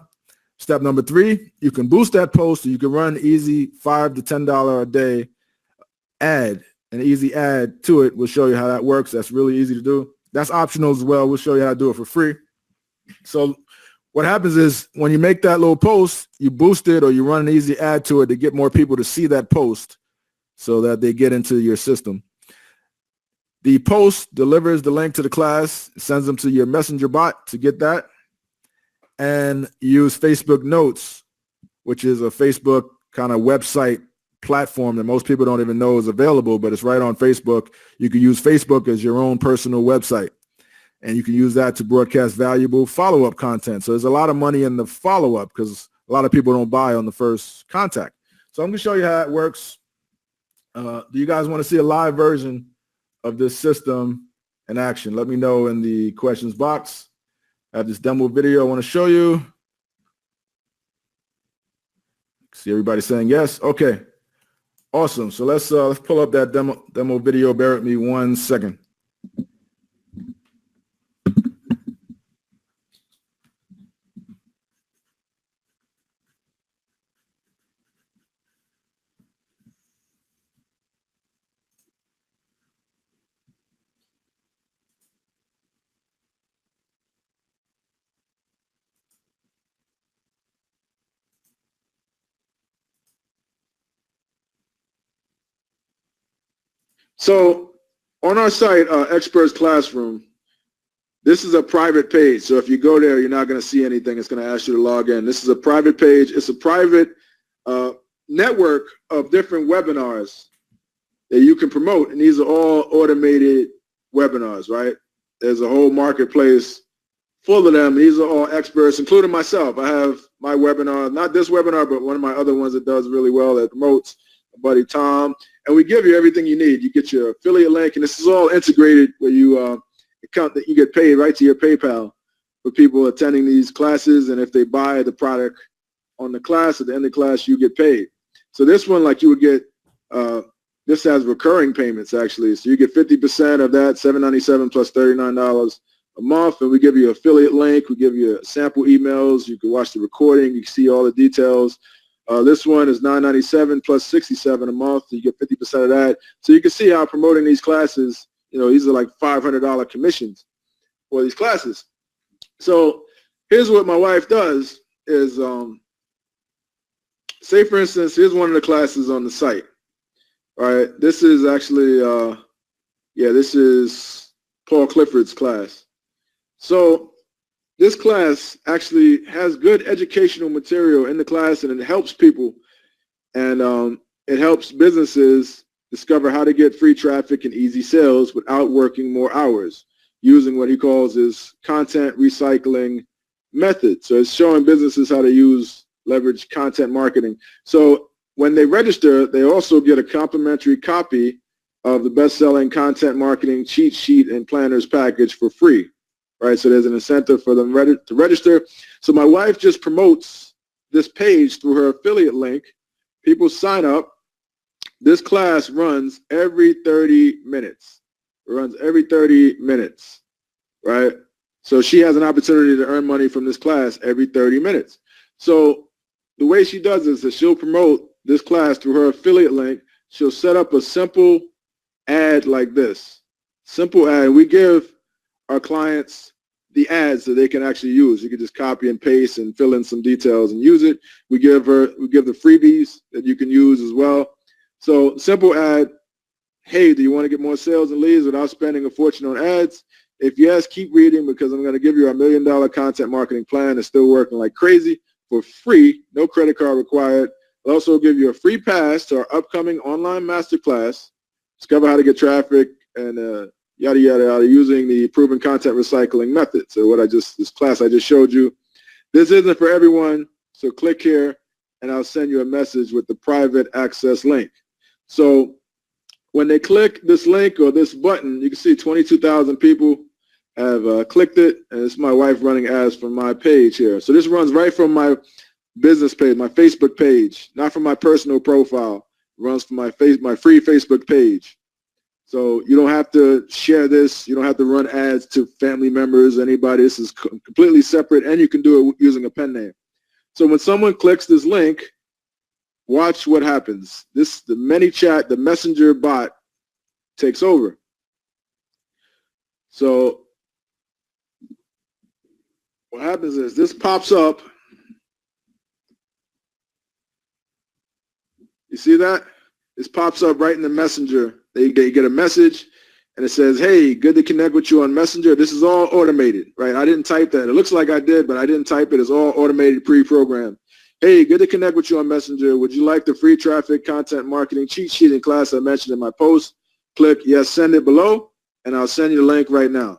Step number 3, you can boost that post, or you can run easy $5 to $10 a day ad. An easy ad to it. We'll show you how that works. That's really easy to do. That's optional as well. We'll show you how to do it for free. So what happens is when you make that little post, you boost it or you run an easy ad to it to get more people to see that post so that they get into your system. The post delivers the link to the class, sends them to your messenger bot to get that, and use Facebook Notes, which is a Facebook kind of website platform that most people don't even know is available, but it's right on Facebook. You can use Facebook as your own personal website, and you can use that to broadcast valuable follow-up content. So there's a lot of money in the follow-up because a lot of people don't buy on the first contact. So I'm going to show you how it works. Do you guys want to see a live version of this system in action? Let me know in the questions box. I have this demo video I want to show you. See everybody saying yes. Okay. Awesome. So let's pull up that demo video. Bear with me 1 second. So on our site, Experts Classroom, this is a private page. So if you go there, you're not going to see anything. It's going to ask you to log in. This is a private page. It's a private network of different webinars that you can promote. And these are all automated webinars, right? There's a whole marketplace full of them. These are all experts, including myself. I have my webinar, not this webinar, but one of my other ones that does really well, that promotes, my buddy Tom. And we give you everything you need. You get your affiliate link, and this is all integrated where you you get paid right to your PayPal for people attending these classes. And if they buy the product on the class, at the end of the class, you get paid. So this one, like you would get, this has recurring payments actually. So you get 50% of that, $7.97 plus $39 a month. And we give you an affiliate link. We give you sample emails. You can watch the recording. You can see all the details. This one is $9.97 plus $67 a month. So you get 50% of that. So you can see how promoting these classes, you know, these are like $500 commissions for these classes. So here's what my wife does is, say for instance, here's one of the classes on the site. All right, this is actually, this is Paul Clifford's class. So this class actually has good educational material in the class, and it helps people, and it helps businesses discover how to get free traffic and easy sales without working more hours. using what he calls his content recycling method. So it's showing businesses how to leverage content marketing. So when they register, they also get a complimentary copy of the best-selling content marketing cheat sheet and planners package for free, right? So there's an incentive for them to register. So my wife just promotes this page through her affiliate link. People sign up. This class runs every 30 minutes. It runs every 30 minutes, right? So she has an opportunity to earn money from this class every 30 minutes. So the way she does this is she'll promote this class through her affiliate link. She'll set up a simple ad like this. Simple ad. We give our clients the ads that they can actually use. You can just copy and paste and fill in some details and use it. We give the freebies that you can use as well. So simple ad. Hey, do you want to get more sales and leads without spending a fortune on ads? If yes, keep reading, because I'm going to give you a $1 million content marketing plan that's still working like crazy for free, no credit card required. I'll also give you a free pass to our upcoming online masterclass, Discover How to Get Traffic and yada, yada, yada, using the proven content recycling method. So this class I just showed you, this isn't for everyone. So click here and I'll send you a message with the private access link. So when they click this link or this button, you can see 22,000 people have clicked it, and it's my wife running ads from my page here. So this runs right from my business page, my Facebook page, not from my personal profile. It runs from my free Facebook page. So you don't have to share this. You don't have to run ads to family members, anybody. This is completely separate, and you can do it using a pen name. So when someone clicks this link, watch what happens. The ManyChat, the messenger bot, takes over. So what happens is this pops up. You see that? This pops up right in the messenger. They get a message and it says, hey, good to connect with you on Messenger. This is all automated, right? I didn't type that. It looks like I did, but I didn't type it. It's all automated, pre-programmed. Hey, good to connect with you on Messenger. Would you like the free traffic content marketing cheat sheet in class I mentioned in my post? Click yes, send it below, and I'll send you the link right now.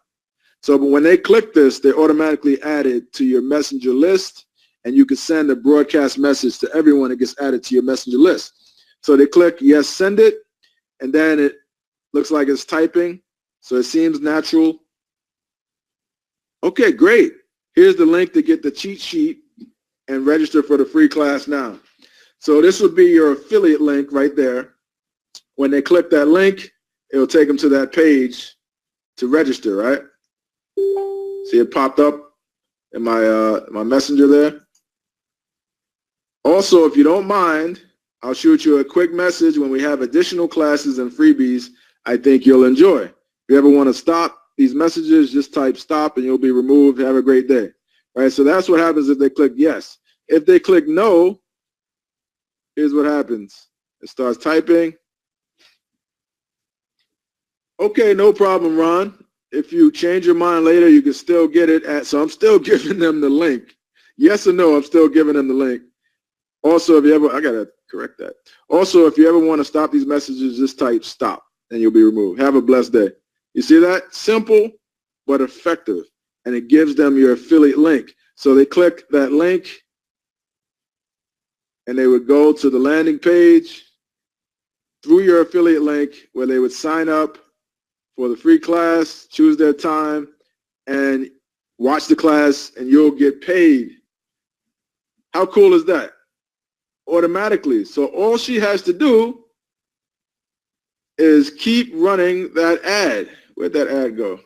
So but when they click this, they're automatically added to your Messenger list, and you can send a broadcast message to everyone that gets added to your Messenger list. So they click yes, send it, and then it looks like it's typing, so it seems natural. Okay, great. Here's the link to get the cheat sheet and register for the free class now. So this would be your affiliate link right there. When they click that link, it'll take them to that page to register, right? See it popped up in my messenger there. Also, if you don't mind, I'll shoot you a quick message when we have additional classes and freebies I think you'll enjoy. If you ever want to stop these messages, just type stop and you'll be removed. Have a great day. All right, so that's what happens if they click yes. If they click no, here's what happens. It starts typing. Okay, no problem, Ron. If you change your mind later, you can still get it so I'm still giving them the link. Yes or no, I'm still giving them the link. Also, if you ever, I got to correct that. Also, if you ever want to stop these messages, just type stop and you'll be removed. Have a blessed day. You see that? Simple, but effective. And it gives them your affiliate link. So they click that link and they would go to the landing page through your affiliate link where they would sign up for the free class, choose their time, and watch the class, and you'll get paid. How cool is that? Automatically. So all she has to do is keep running that ad. Where'd that ad go?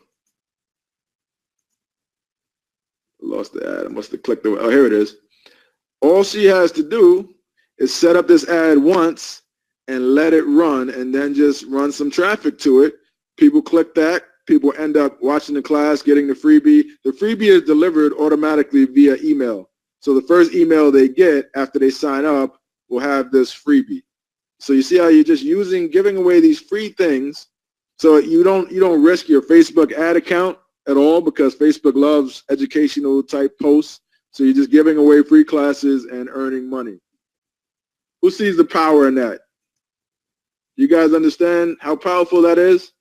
Lost the ad. I must have clicked the, oh, here it is. All she has to do is set up this ad once and let it run, and then just run some traffic to it. People click that. People end up watching the class, getting the freebie. The freebie is delivered automatically via email. So the first email they get after they sign up will have this freebie. So you see how you're just giving away these free things. So you don't risk your Facebook ad account at all, because Facebook loves educational type posts. So you're just giving away free classes and earning money. Who sees the power in that? You guys understand how powerful that is?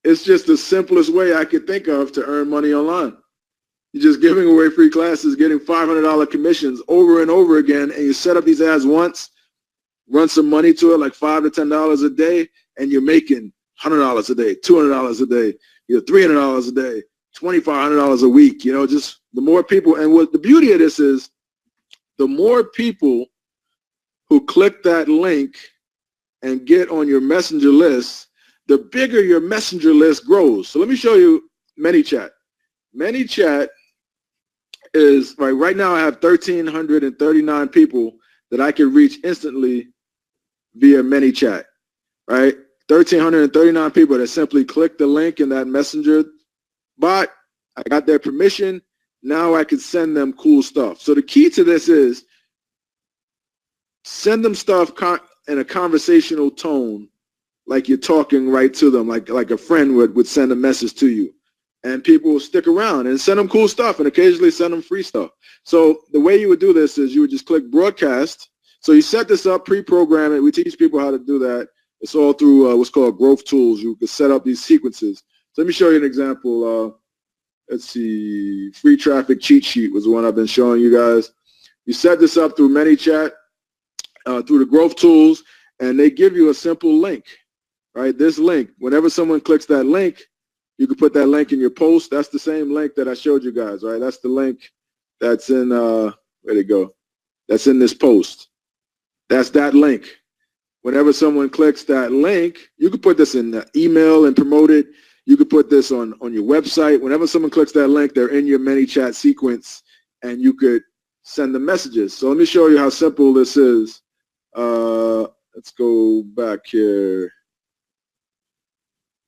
It's just the simplest way I could think of to earn money online. You're just giving away free classes, getting $500 commissions over and over again, and you set up these ads once, run some money to it, like $5 to $10 a day, and you're making $100 a day, $200 a day, $300 a day, $2,500 a week. Just the more people. And what the beauty of this is, the more people who click that link and get on your messenger list, the bigger your messenger list grows. So let me show you ManyChat. ManyChat is, right now I have 1,339 people that I can reach instantly via ManyChat, right? 1,339 people that simply click the link in that messenger bot. I got their permission. Now I can send them cool stuff. So the key to this is send them stuff in a conversational tone, like you're talking right to them, like a friend would send a message to you. And people will stick around and send them cool stuff and occasionally send them free stuff. So the way you would do this is you would just click broadcast. So you set this up, pre-program it. We teach people how to do that. It's all through what's called growth tools. You can set up these sequences. So let me show you an example. Let's see, free traffic cheat sheet was the one I've been showing you guys. You set this up through ManyChat, through the growth tools, and they give you a simple link, right? This link, whenever someone clicks that link, you can put that link in your post. That's the same link that I showed you guys, right? That's the link that's in, where'd it go? That's in this post. That's that link. Whenever someone clicks that link, you can put this in the email and promote it. You could put this on your website. Whenever someone clicks that link, they're in your ManyChat sequence, and you could send them messages. So let me show you how simple this is. Let's go back here.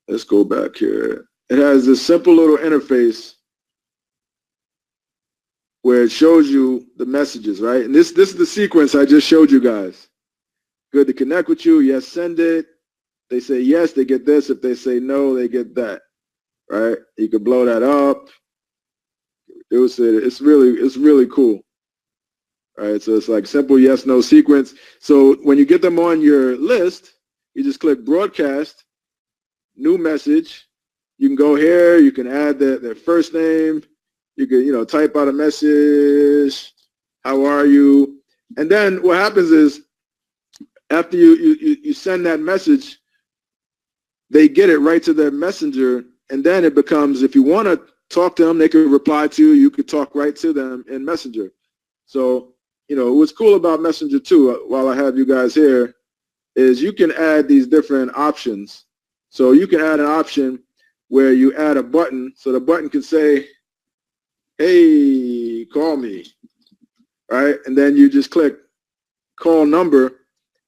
Let's go back here. It has this simple little interface where it shows you the messages, right? And this is the sequence I just showed you guys. Good to connect with you. Yes, send it. They say yes, they get this. If they say no, they get that, right? You can blow that up. Reduce it. It's really cool. All right, so it's like simple yes, no sequence. So when you get them on your list, you just click broadcast, new message. You can go here. You can add their first name. You can, type out a message. How are you? And then what happens is after you send that message, they get it right to their messenger. And then it becomes, if you want to talk to them, they can reply to you. You could talk right to them in Messenger. So, what's cool about Messenger too, while I have you guys here, is you can add these different options. So you can add an option where you add a button. So the button can say, hey, call me, right? And then you just click call number,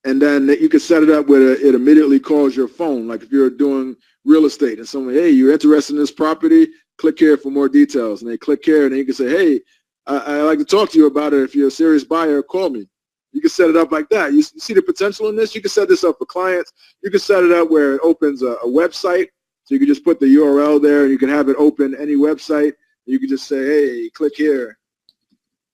and then you can set it up where it immediately calls your phone. Like if you're doing real estate and someone, hey, you're interested in this property, click here for more details. And they click here, and then you can say, hey, I'd like to talk to you about it. If you're a serious buyer, call me. You can set it up like that. You see the potential in this? You can set this up for clients. You can set it up where it opens a website. So you can just put the URL there, and you can have it open any website. You can just say, hey, click here.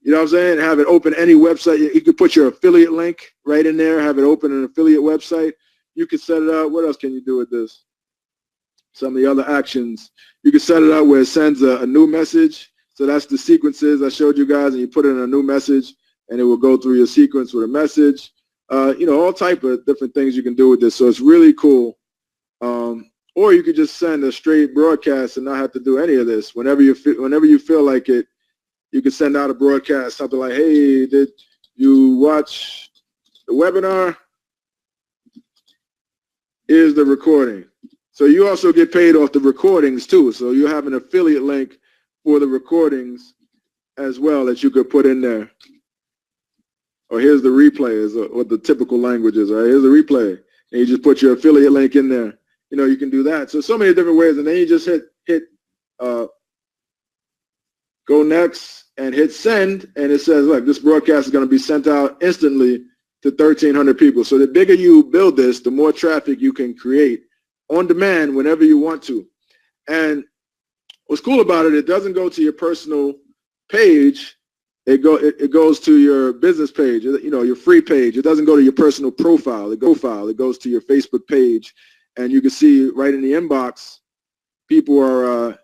You know what I'm saying? Have it open any website. You can put your affiliate link right in there, have it open an affiliate website. You can set it up. What else can you do with this? Some of the other actions. You can set it up where it sends a new message. So that's the sequences I showed you guys, and you put in a new message, and it will go through your sequence with a message. All type of different things you can do with this. So it's really cool. Or you could just send a straight broadcast and not have to do any of this. Whenever you feel like it, you can send out a broadcast, something like, hey, did you watch the webinar? Here's the recording. So you also get paid off the recordings too. So you have an affiliate link for the recordings as well that you could put in there. Or here's the replay is what the typical language is, right? Here's the replay. And you just put your affiliate link in there. You can do that. So many different ways. And then you just hit go next and hit send. And it says, look, this broadcast is going to be sent out instantly to 1,300 people. So the bigger you build this, the more traffic you can create on demand whenever you want to. And what's cool about it, it doesn't go to your personal page. It goes to your business page, your free page. It doesn't go to your personal profile. It goes to your Facebook page. And you can see right in the inbox people are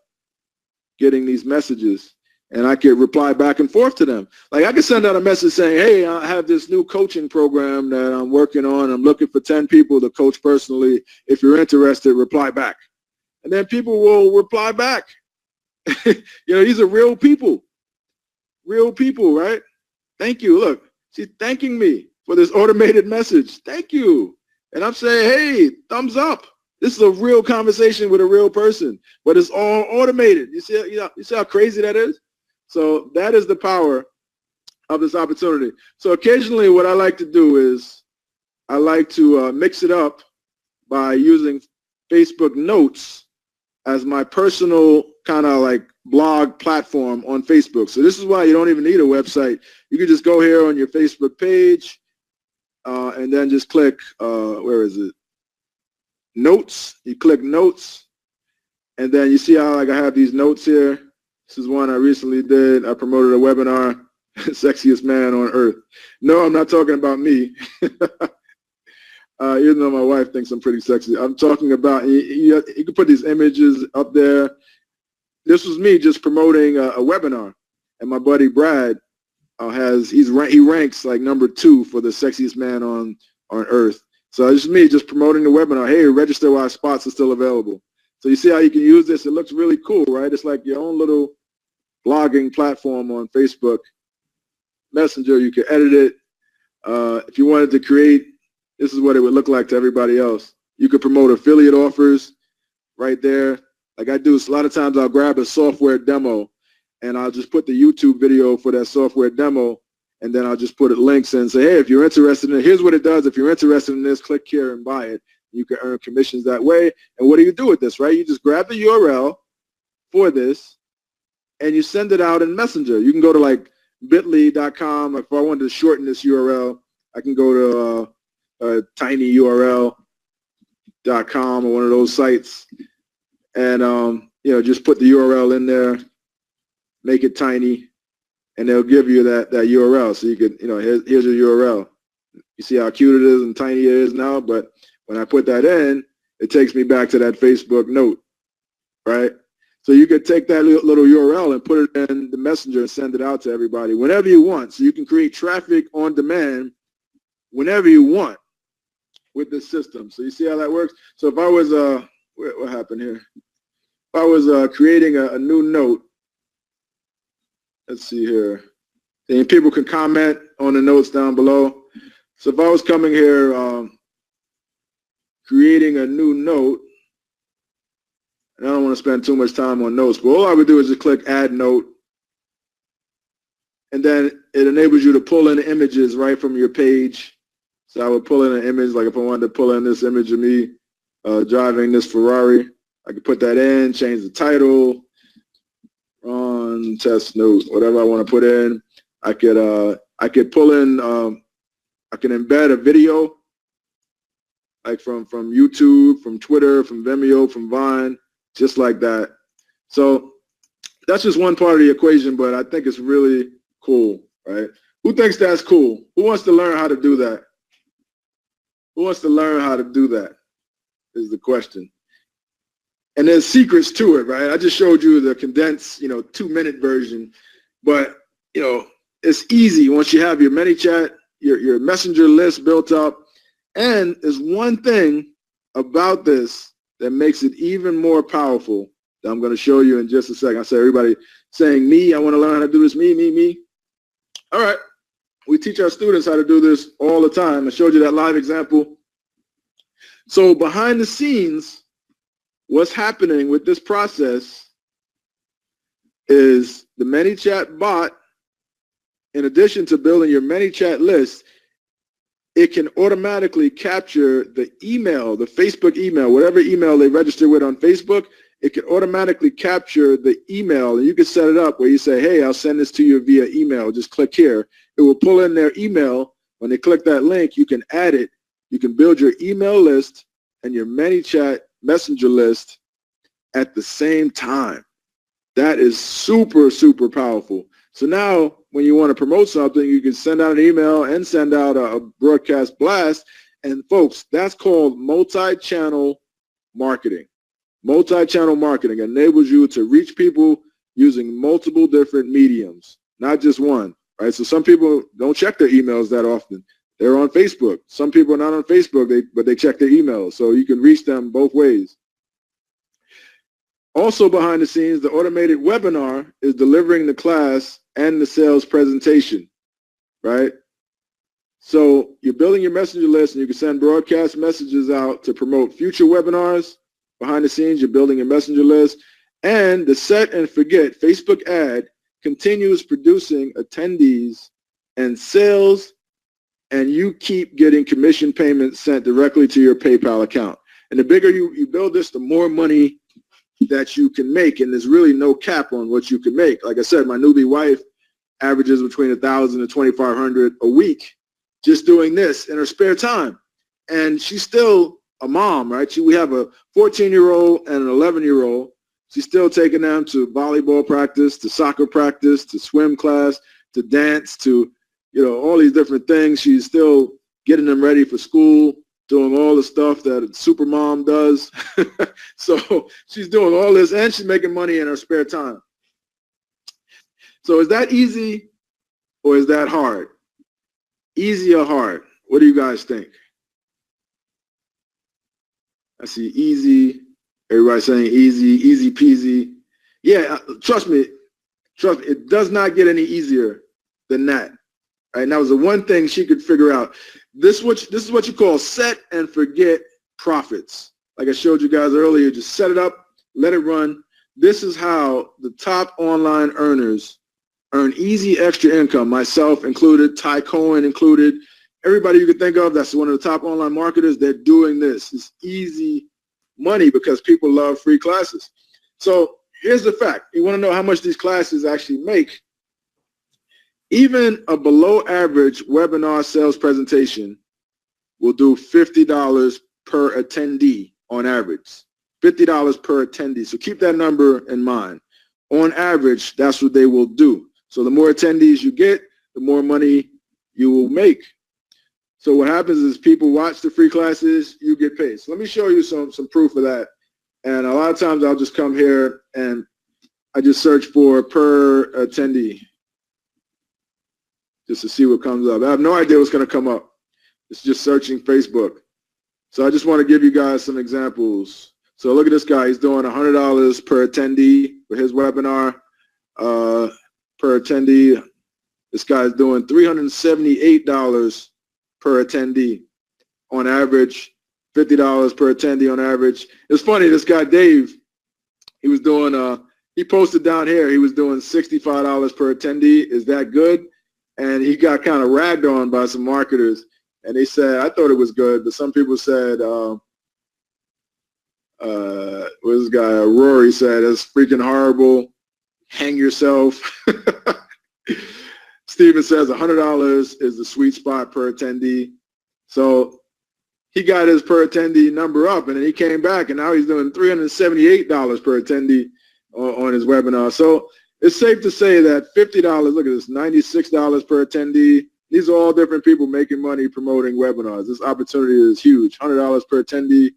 getting these messages, and I could reply back and forth to them. Like I could send out a message saying, hey, I have this new coaching program that I'm working on. I'm looking for 10 people to coach personally. If you're interested, reply back. And then people will reply back. These are real people, right? Thank you. Look, she's thanking me for this automated message. Thank you. And I'm saying, hey, thumbs up. This is a real conversation with a real person, but it's all automated. You see how crazy that is? So that is the power of this opportunity. So occasionally what I like to do is I like to mix it up by using Facebook Notes as my personal kind of like blog platform on Facebook. So this is why you don't even need a website. You can just go here on your Facebook page and then just click, where is it? Notes. You click Notes, and then you see how like I have these notes here. This is one I recently did. I promoted a webinar, Sexiest Man on Earth. No, I'm not talking about me. Even though my wife thinks I'm pretty sexy. I'm talking about, you can put these images up there. This was me just promoting a webinar, and my buddy Brad he ranks like #2 for the sexiest man on Earth. So it's just me just promoting the webinar. Hey, register while spots are still available. So you see how you can use this? It looks really cool, right? It's like your own little blogging platform on Facebook Messenger. You can edit it. If you wanted to create, this is what it would look like to everybody else. You could promote affiliate offers right there. Like I do, a lot of times I'll grab a software demo and I'll just put the YouTube video for that software demo, and then I'll just put links in and say, hey, if you're interested in it, here's what it does. If you're interested in this, click here and buy it. You can earn commissions that way. And what do you do with this, right? You just grab the URL for this and you send it out in Messenger. You can go to like bit.ly.com. If I wanted to shorten this URL, I can go to tinyurl.com or one of those sites, and just put the URL in there, make it tiny, and they'll give you that URL. So you could, here's your URL. You see how cute it is and tiny it is now, but when I put that in, it takes me back to that Facebook note, right? So you could take that little URL and put it in the Messenger and send it out to everybody whenever you want. So you can create traffic on demand whenever you want with this system. So you see how that works? So if I was, what happened here? If I was creating a new note, let's see here. And people can comment on the notes down below. So if I was coming here, creating a new note, and I don't want to spend too much time on notes, but all I would do is just click Add Note, and then it enables you to pull in images right from your page. So I would pull in an image, like if I wanted to pull in this image of me driving this Ferrari, I could put that in, change the title, on test note, whatever I want to put in. I could pull in, I can embed a video, like from YouTube, from Twitter, from Vimeo, from Vine, just like that. So that's just one part of the equation, but I think it's really cool, right? Who thinks that's cool? Who wants to learn how to do that? Who wants to learn how to do that is the question. And there's secrets to it, right? I just showed you the condensed, 2-minute version, but, it's easy once you have your ManyChat, your messenger list built up. And there's one thing about this that makes it even more powerful that I'm going to show you in just a second. I said, everybody saying me, I want to learn how to do this, me. All right. We teach our students how to do this all the time. I showed you that live example. So behind the scenes, what's happening with this process is the ManyChat bot, in addition to building your ManyChat list, it can automatically capture the email, the Facebook email, whatever email they register with on Facebook, it can automatically capture the email. And you can set it up where you say, hey, I'll send this to you via email. Just click here. It will pull in their email. When they click that link, you can add it. You can build your email list and your ManyChat messenger list at the same time. That is super, super powerful. So now when you want to promote something, you can send out an email and send out a broadcast blast. And folks, that's called multi-channel marketing. Multi-channel marketing enables you to reach people using multiple different mediums, not just one, right? So some people don't check their emails that often. They're on Facebook. Some people are not on Facebook, but they check their emails. So you can reach them both ways. Also behind the scenes, the automated webinar is delivering the class and the sales presentation, right? So you're building your messenger list and you can send broadcast messages out to promote future webinars. Behind the scenes, you're building your messenger list. And the set and forget Facebook ad continues producing attendees and sales, and you keep getting commission payments sent directly to your PayPal account. And the bigger you build this, the more money that you can make, and there's really no cap on what you can make. Like I said, my newbie wife averages between $1,000 and $2,500 a week just doing this in her spare time, and she's still a mom, right? We have a 14-year-old and an 11-year-old. She's still taking them to volleyball practice, to soccer practice, to swim class, to dance, to all these different things. She's still getting them ready for school, doing all the stuff that a super mom does. So she's doing all this, and she's making money in her spare time. So is that easy or is that hard? Easy or hard? What do you guys think? I see easy. Everybody saying easy, easy peasy. Yeah, trust me, it does not get any easier than that. Right? And that was the one thing she could figure out. This is what you call set and forget profits. Like I showed you guys earlier, just set it up, let it run. This is how the top online earners earn easy extra income, myself included, Ty Cohen included. Everybody you could think of that's one of the top online marketers, they're doing this. It's easy money because people love free classes. So here's the fact. You want to know how much these classes actually make? Even a below average webinar sales presentation will do $50 per attendee on average. $50 per attendee. So keep that number in mind. On average, that's what they will do. So the more attendees you get, the more money you will make. So what happens is people watch the free classes, you get paid. So let me show you some proof of that. And a lot of times I'll just come here and I just search for per attendee just to see what comes up. I have no idea what's going to come up. It's just searching Facebook. So I just want to give you guys some examples. So look at this guy. He's doing $100 per attendee for his webinar. Per attendee, this guy's doing $378 per attendee on average, $50 per attendee on average. It's funny, this guy Dave, he was doing, he posted down here, he was doing $65 per attendee. Is that good? And he got kind of ragged on by some marketers, and they said, I thought it was good, but some people said, what's this guy, Rory said, it's freaking horrible. Hang yourself. Steven says $100 is the sweet spot per attendee. So he got his per attendee number up, and then he came back, and now he's doing $378 per attendee on his webinar. So it's safe to say that $50, look at this, $96 per attendee. These are all different people making money promoting webinars. This opportunity is huge, $100 per attendee.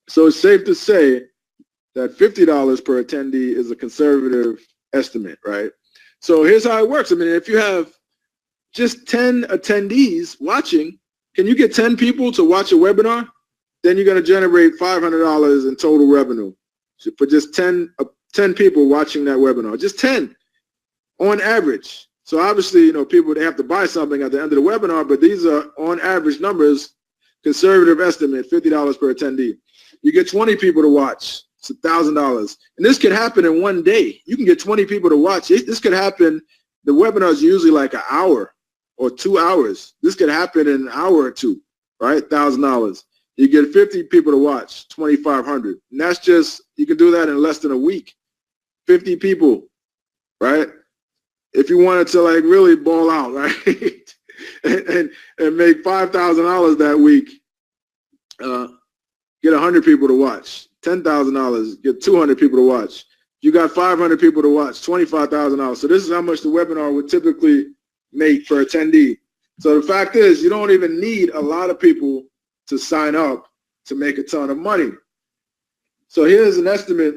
So it's safe to say that $50 per attendee is a conservative estimate, right? So here's how it works. I mean, if you have just 10 attendees watching, can you get 10 people to watch a webinar? Then you're going to generate $500 in total revenue for just 10 people watching that webinar, just 10 on average. So obviously, people, they have to buy something at the end of the webinar, but these are on average numbers, conservative estimate, $50 per attendee. You get 20 people to watch. It's $1,000. And this could happen in one day. You can get 20 people to watch. This could happen, the webinar is usually like an hour or 2 hours. This could happen in an hour or two, right? $1,000. You get 50 people to watch, $2,500. And that's just, you can do that in less than a week. 50 people, right? If you wanted to like really ball out, right? and make $5,000 that week, get 100 people to watch. $10,000, get 200 people to watch. You got 500 people to watch, $25,000. So this is how much the webinar would typically make per attendee. So the fact is, you don't even need a lot of people to sign up to make a ton of money. So here's an estimate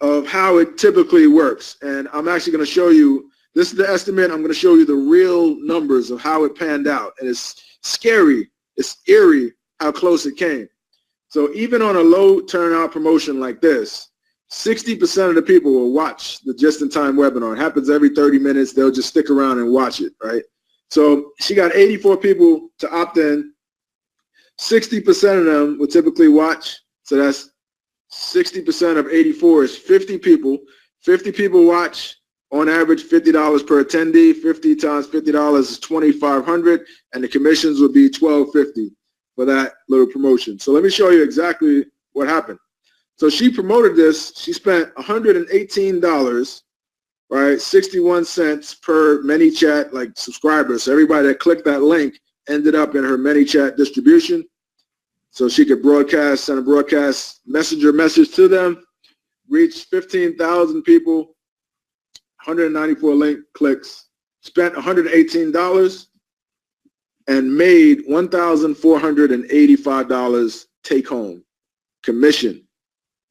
of how it typically works. And I'm actually going to show you, this is the estimate. I'm going to show you the real numbers of how it panned out. And it's scary. It's eerie how close it came. So even on a low turnout promotion like this, 60% of the people will watch the just-in-time webinar. It happens every 30 minutes. They'll just stick around and watch it, right? So she got 84 people to opt in. 60% of them will typically watch. So that's 60% of 84 is 50 people. 50 people watch, on average $50 per attendee. 50 times $50 is $2,500, and the commissions would be $1,250 for that little promotion. So let me show you exactly what happened. So she promoted this. She spent $118, right? 61 cents per ManyChat like subscriber. So everybody that clicked that link ended up in her ManyChat distribution. So she could broadcast, send a broadcast messenger message to them, reach 15,000 people, 194 link clicks, spent $118 and made $1,485 take home commission,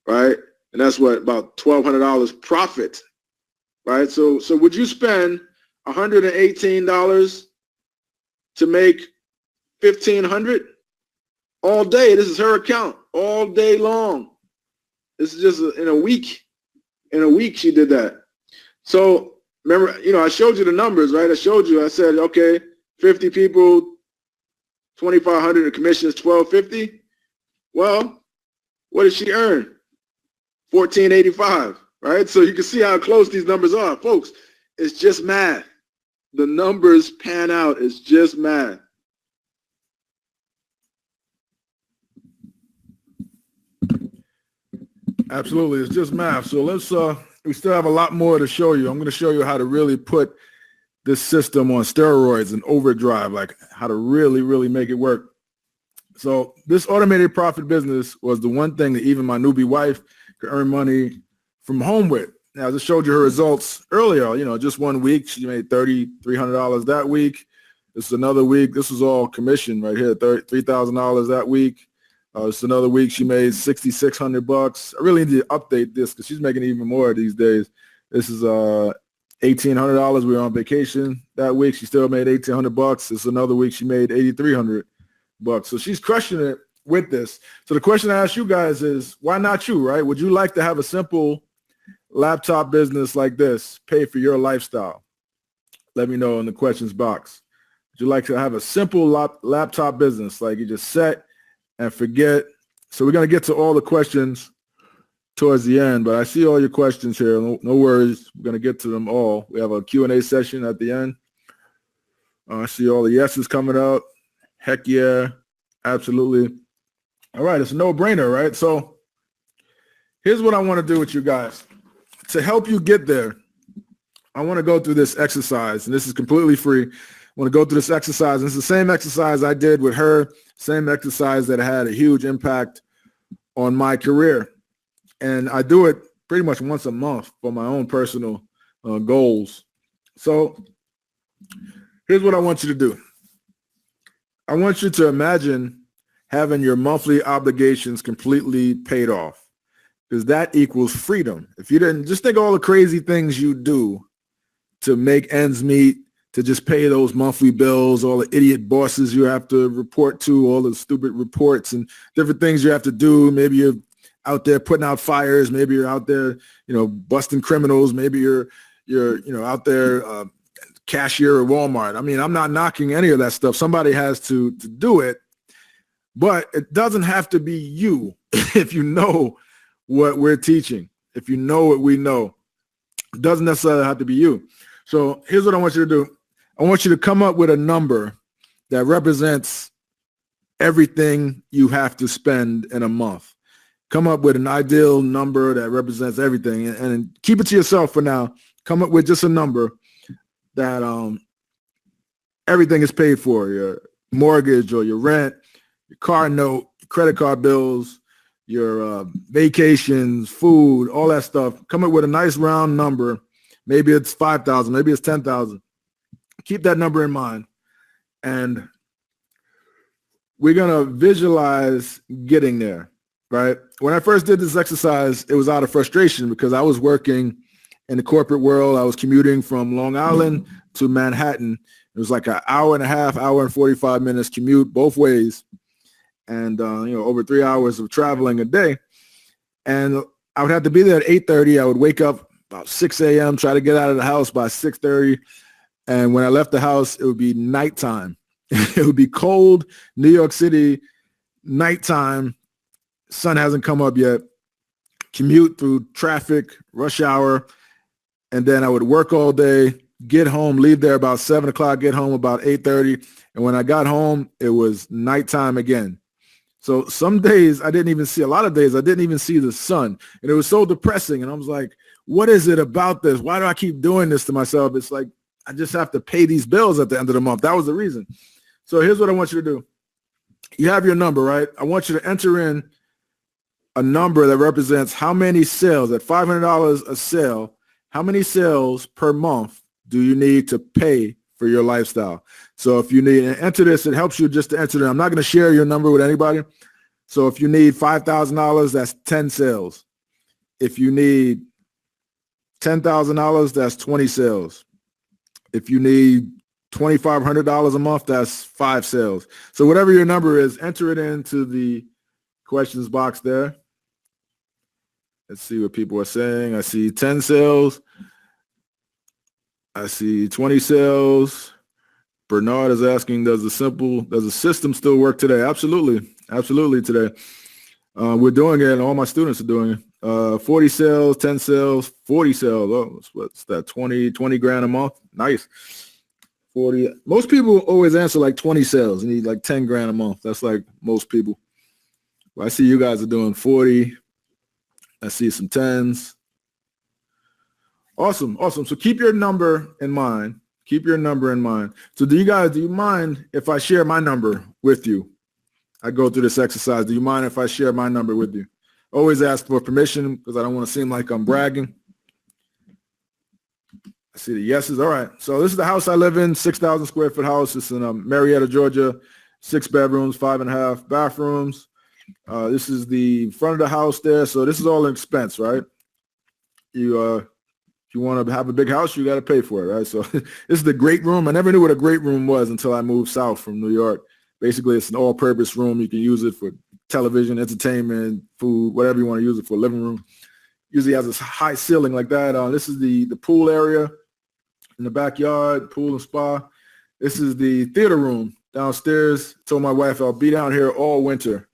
right? And that's what, about $1,200 profit, right? So would you spend $118 to make $1,500? All day. This is her account all day long. This is just in a week. In a week she did that. So remember, I showed you the numbers, right? I said, okay, 50 people, 2,500, the commission is $1,250. Well, what did she earn? $1,485, right? So you can see how close these numbers are. Folks, it's just math. The numbers pan out. It's just math. Absolutely. It's just math. So let's, we still have a lot more to show you. I'm going to show you how to really put this system on steroids and overdrive, like how to really, really make it work. So this automated profit business was the one thing that even my newbie wife could earn money from home with. Now, I just showed you her results earlier, just 1 week. She made $3,300 that week. This is another week. This was all commission right here, $3,000 that week. It's another week she made $6,600. I really need to update this because she's making even more these days. This is $1,800. We were on vacation that week. She still made $1,800. This is another week she made $8,300. So she's crushing it with this. So the question I ask you guys is, why not you, right? Would you like to have a simple laptop business like this, pay for your lifestyle? Let me know in the questions box. Would you like to have a simple laptop business like you just set and forget? So we're going to get to all the questions towards the end, but I see all your questions here. No worries. We're going to get to them all. We have a Q&A session at the end. I see all the yeses coming out. Heck yeah. Absolutely. All right. It's a no-brainer, right? So here's what I want to do with you guys. To help you get there, I want to go through this exercise, and this is completely free. I want to go through this exercise. And it's the same exercise I did with her, same exercise that had a huge impact on my career. And I do it pretty much once a month for my own personal goals. So here's what I want you to do. I want you to imagine having your monthly obligations completely paid off, because that equals freedom. If you didn't, just think all the crazy things you do to make ends meet, to just pay those monthly bills, all the idiot bosses you have to report to, all the stupid reports and different things you have to do. Maybe you're out there putting out fires. Maybe you're out there, busting criminals. Maybe you're out there cashier at Walmart. I mean, I'm not knocking any of that stuff. Somebody has to do it, but it doesn't have to be you if you know what we're teaching. If you know what we know, it doesn't necessarily have to be you. So here's what I want you to do. I want you to come up with a number that represents everything you have to spend in a month. Come up with an ideal number that represents everything, and keep it to yourself for now. Come up with just a number that everything is paid for, your mortgage or your rent, your car note, your credit card bills, your vacations, food, all that stuff. Come up with a nice round number. Maybe it's 5,000, maybe it's 10,000. Keep that number in mind. And we're going to visualize getting there. right? When I first did this exercise, it was out of frustration because I was working in the corporate world. I was commuting from Long Island to Manhattan. It was like an hour and a half, hour and 45 minutes commute both ways. And, over 3 hours of traveling a day. And I would have to be there at 8:30. I would wake up about 6 a.m., try to get out of the house by 6:30. And when I left the house, it would be nighttime. It would be cold, New York City, nighttime. Sun hasn't come up yet. Commute through traffic, rush hour. And then I would work all day, get home, leave there about 7 o'clock, get home about 8:30. And when I got home, it was nighttime again. So some days I didn't even see, a lot of days I didn't even see the sun. And it was so depressing. And I was like, what is it about this? Why do I keep doing this to myself? It's like, I just have to pay these bills at the end of the month. That was the reason. So here's what I want you to do. You have your number, right? I want you to enter in a number that represents how many sales, at $500 a sale, how many sales per month do you need to pay for your lifestyle? So if you need to enter this, it helps you just to enter it. I'm not going to share your number with anybody. So if you need $5,000, that's 10 sales. If you need $10,000, that's 20 sales. If you need $2,500 a month, that's 5 sales. So whatever your number is, enter it into the questions box there. Let's see what people are saying. I see 10 sales. I see 20 sales. Bernard is asking, does the system still work today? Absolutely. Absolutely today. We're doing it, and all my students are doing it. 40 sales, 10 sales, 40 sales. Oh, what's that? 20 grand a month. Nice. 40. Most people always answer like 20 sales. You need like 10 grand a month. That's like most people. Well, I see you guys are doing 40. I see some 10s. Awesome. So keep your number in mind. Keep your number in mind. So do you mind if I share my number with you? I go through this exercise. Do you mind if I share my number with you? Always ask for permission because I don't want to seem like I'm bragging. I see the yeses. All right. So this is the house I live in, 6,000 square foot house. It's in Marietta, Georgia, 6 bedrooms, 5.5 bathrooms. This is the front of the house there. So this is all an expense, right? If you want to have a big house, you got to pay for it, right? So this is the great room. I never knew what a great room was until I moved south from New York. Basically, it's an all-purpose room. You can use it for television, entertainment, food, whatever you want to use it for, living room. Usually has this high ceiling like that. This is the pool area in the backyard, pool and spa. This is the theater room downstairs. Told my wife I'll be down here all winter.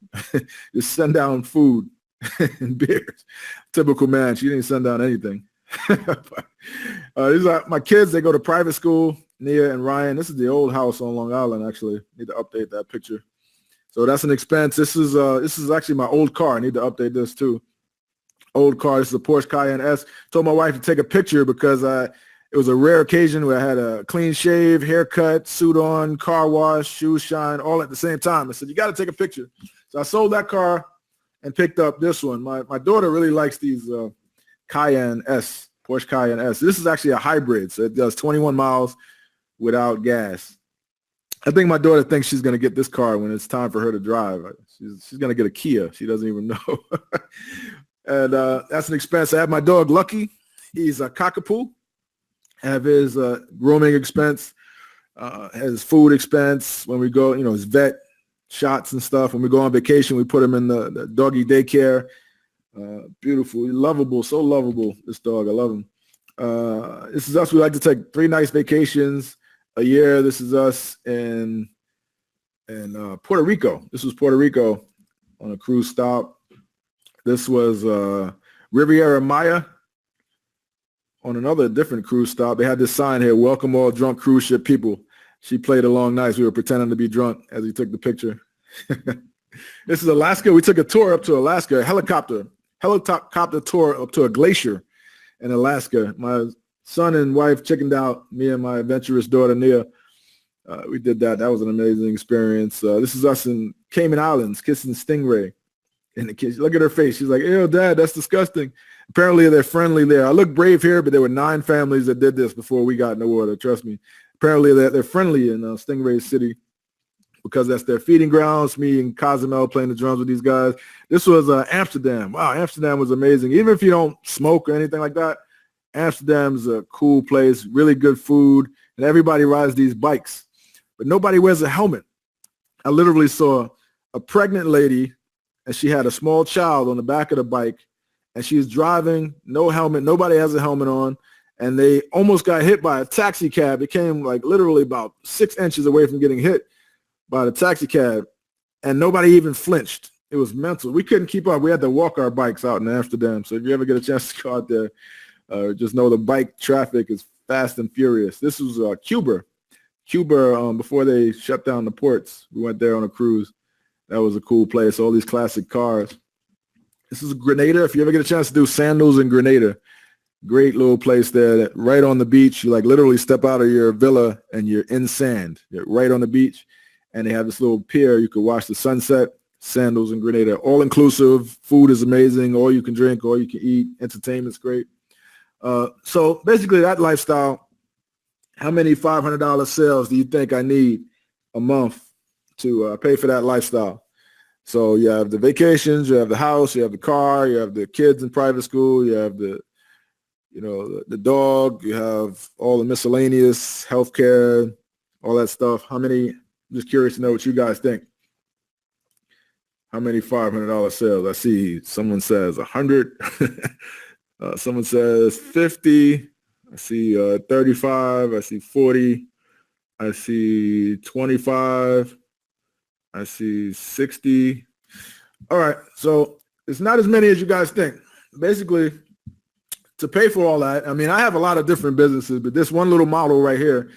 Just send down food and beers. Typical man. She didn't send down anything. These are my kids. They go to private school. Nia and Ryan. This is the old house on Long Island. Actually, need to update that picture. So that's an expense. This is actually my old car. I need to update this too. Old car. This is a Porsche Cayenne S. Told my wife to take a picture because it was a rare occasion where I had a clean shave, haircut, suit on, car wash, shoes shine, all at the same time. I said, you got to take a picture. So I sold that car and picked up this one. My daughter really likes these Cayenne S, Porsche Cayenne S. This is actually a hybrid. So it does 21 miles without gas. I think my daughter thinks she's going to get this car when it's time for her to drive. She's going to get a Kia. She doesn't even know. And that's an expense. I have my dog, Lucky. He's a cockapoo. I have his grooming expense, his food expense. When we go, his vet shots and stuff. When we go on vacation, we put him in the doggy daycare. Beautiful, lovable, so lovable, this dog. I love him. This is us. We like to take 3 nice vacations a year. This is us in Puerto Rico. This was Puerto Rico on a cruise stop. This was Riviera Maya on another different cruise stop. They had this sign here, welcome all drunk cruise ship people. She played along nice. We were pretending to be drunk as he took the picture. This is Alaska. We took a tour up to Alaska, a helicopter tour up to a glacier in Alaska. My son and wife chickened out, me and my adventurous daughter, Nia. We did that. That was an amazing experience. This is us in Cayman Islands, kissing stingray. And the kids, look at her face. She's like, ew, Dad, that's disgusting. Apparently, they're friendly there. I look brave here, but there were 9 families that did this before we got in the water. Trust me. Apparently, they're friendly in Stingray City. because that's their feeding grounds. Me and Cozumel playing the drums with these guys. This was Amsterdam. Wow, Amsterdam was amazing. Even if you don't smoke or anything like that, Amsterdam's a cool place, really good food, and everybody rides these bikes. But nobody wears a helmet. I literally saw a pregnant lady, and she had a small child on the back of the bike, and she was driving, no helmet. Nobody has a helmet on, and they almost got hit by a taxi cab. It came like literally about 6 inches away from getting hit by the taxi cab, and nobody even flinched. It was mental. We couldn't keep up. We had to walk our bikes out in Amsterdam. So if you ever get a chance to go out there, just know the bike traffic is fast and furious. This was Cuba. Before they shut down the ports, we went there on a cruise. That was a cool place. All these classic cars. This is Grenada. If you ever get a chance to do sandals in Grenada, great little place there, right on the beach. You like literally step out of your villa and you're in sand. You're right on the beach, and they have this little pier. You could watch the sunset. Sandals in Grenada, all inclusive. Food is amazing. All you can drink, all you can eat. Entertainment's great. So basically, that lifestyle. How many $500 sales do you think I need a month to pay for that lifestyle? So you have the vacations, you have the house, you have the car, you have the kids in private school, you have the dog, you have all the miscellaneous healthcare, all that stuff. How many? I'm just curious to know what you guys think. How many $500 sales? I see someone says 100. Someone says 50. I see 35. I see 40. I see 25. I see 60. All right. So it's not as many as you guys think. Basically, to pay for all that, I mean, I have a lot of different businesses, but this one little model right here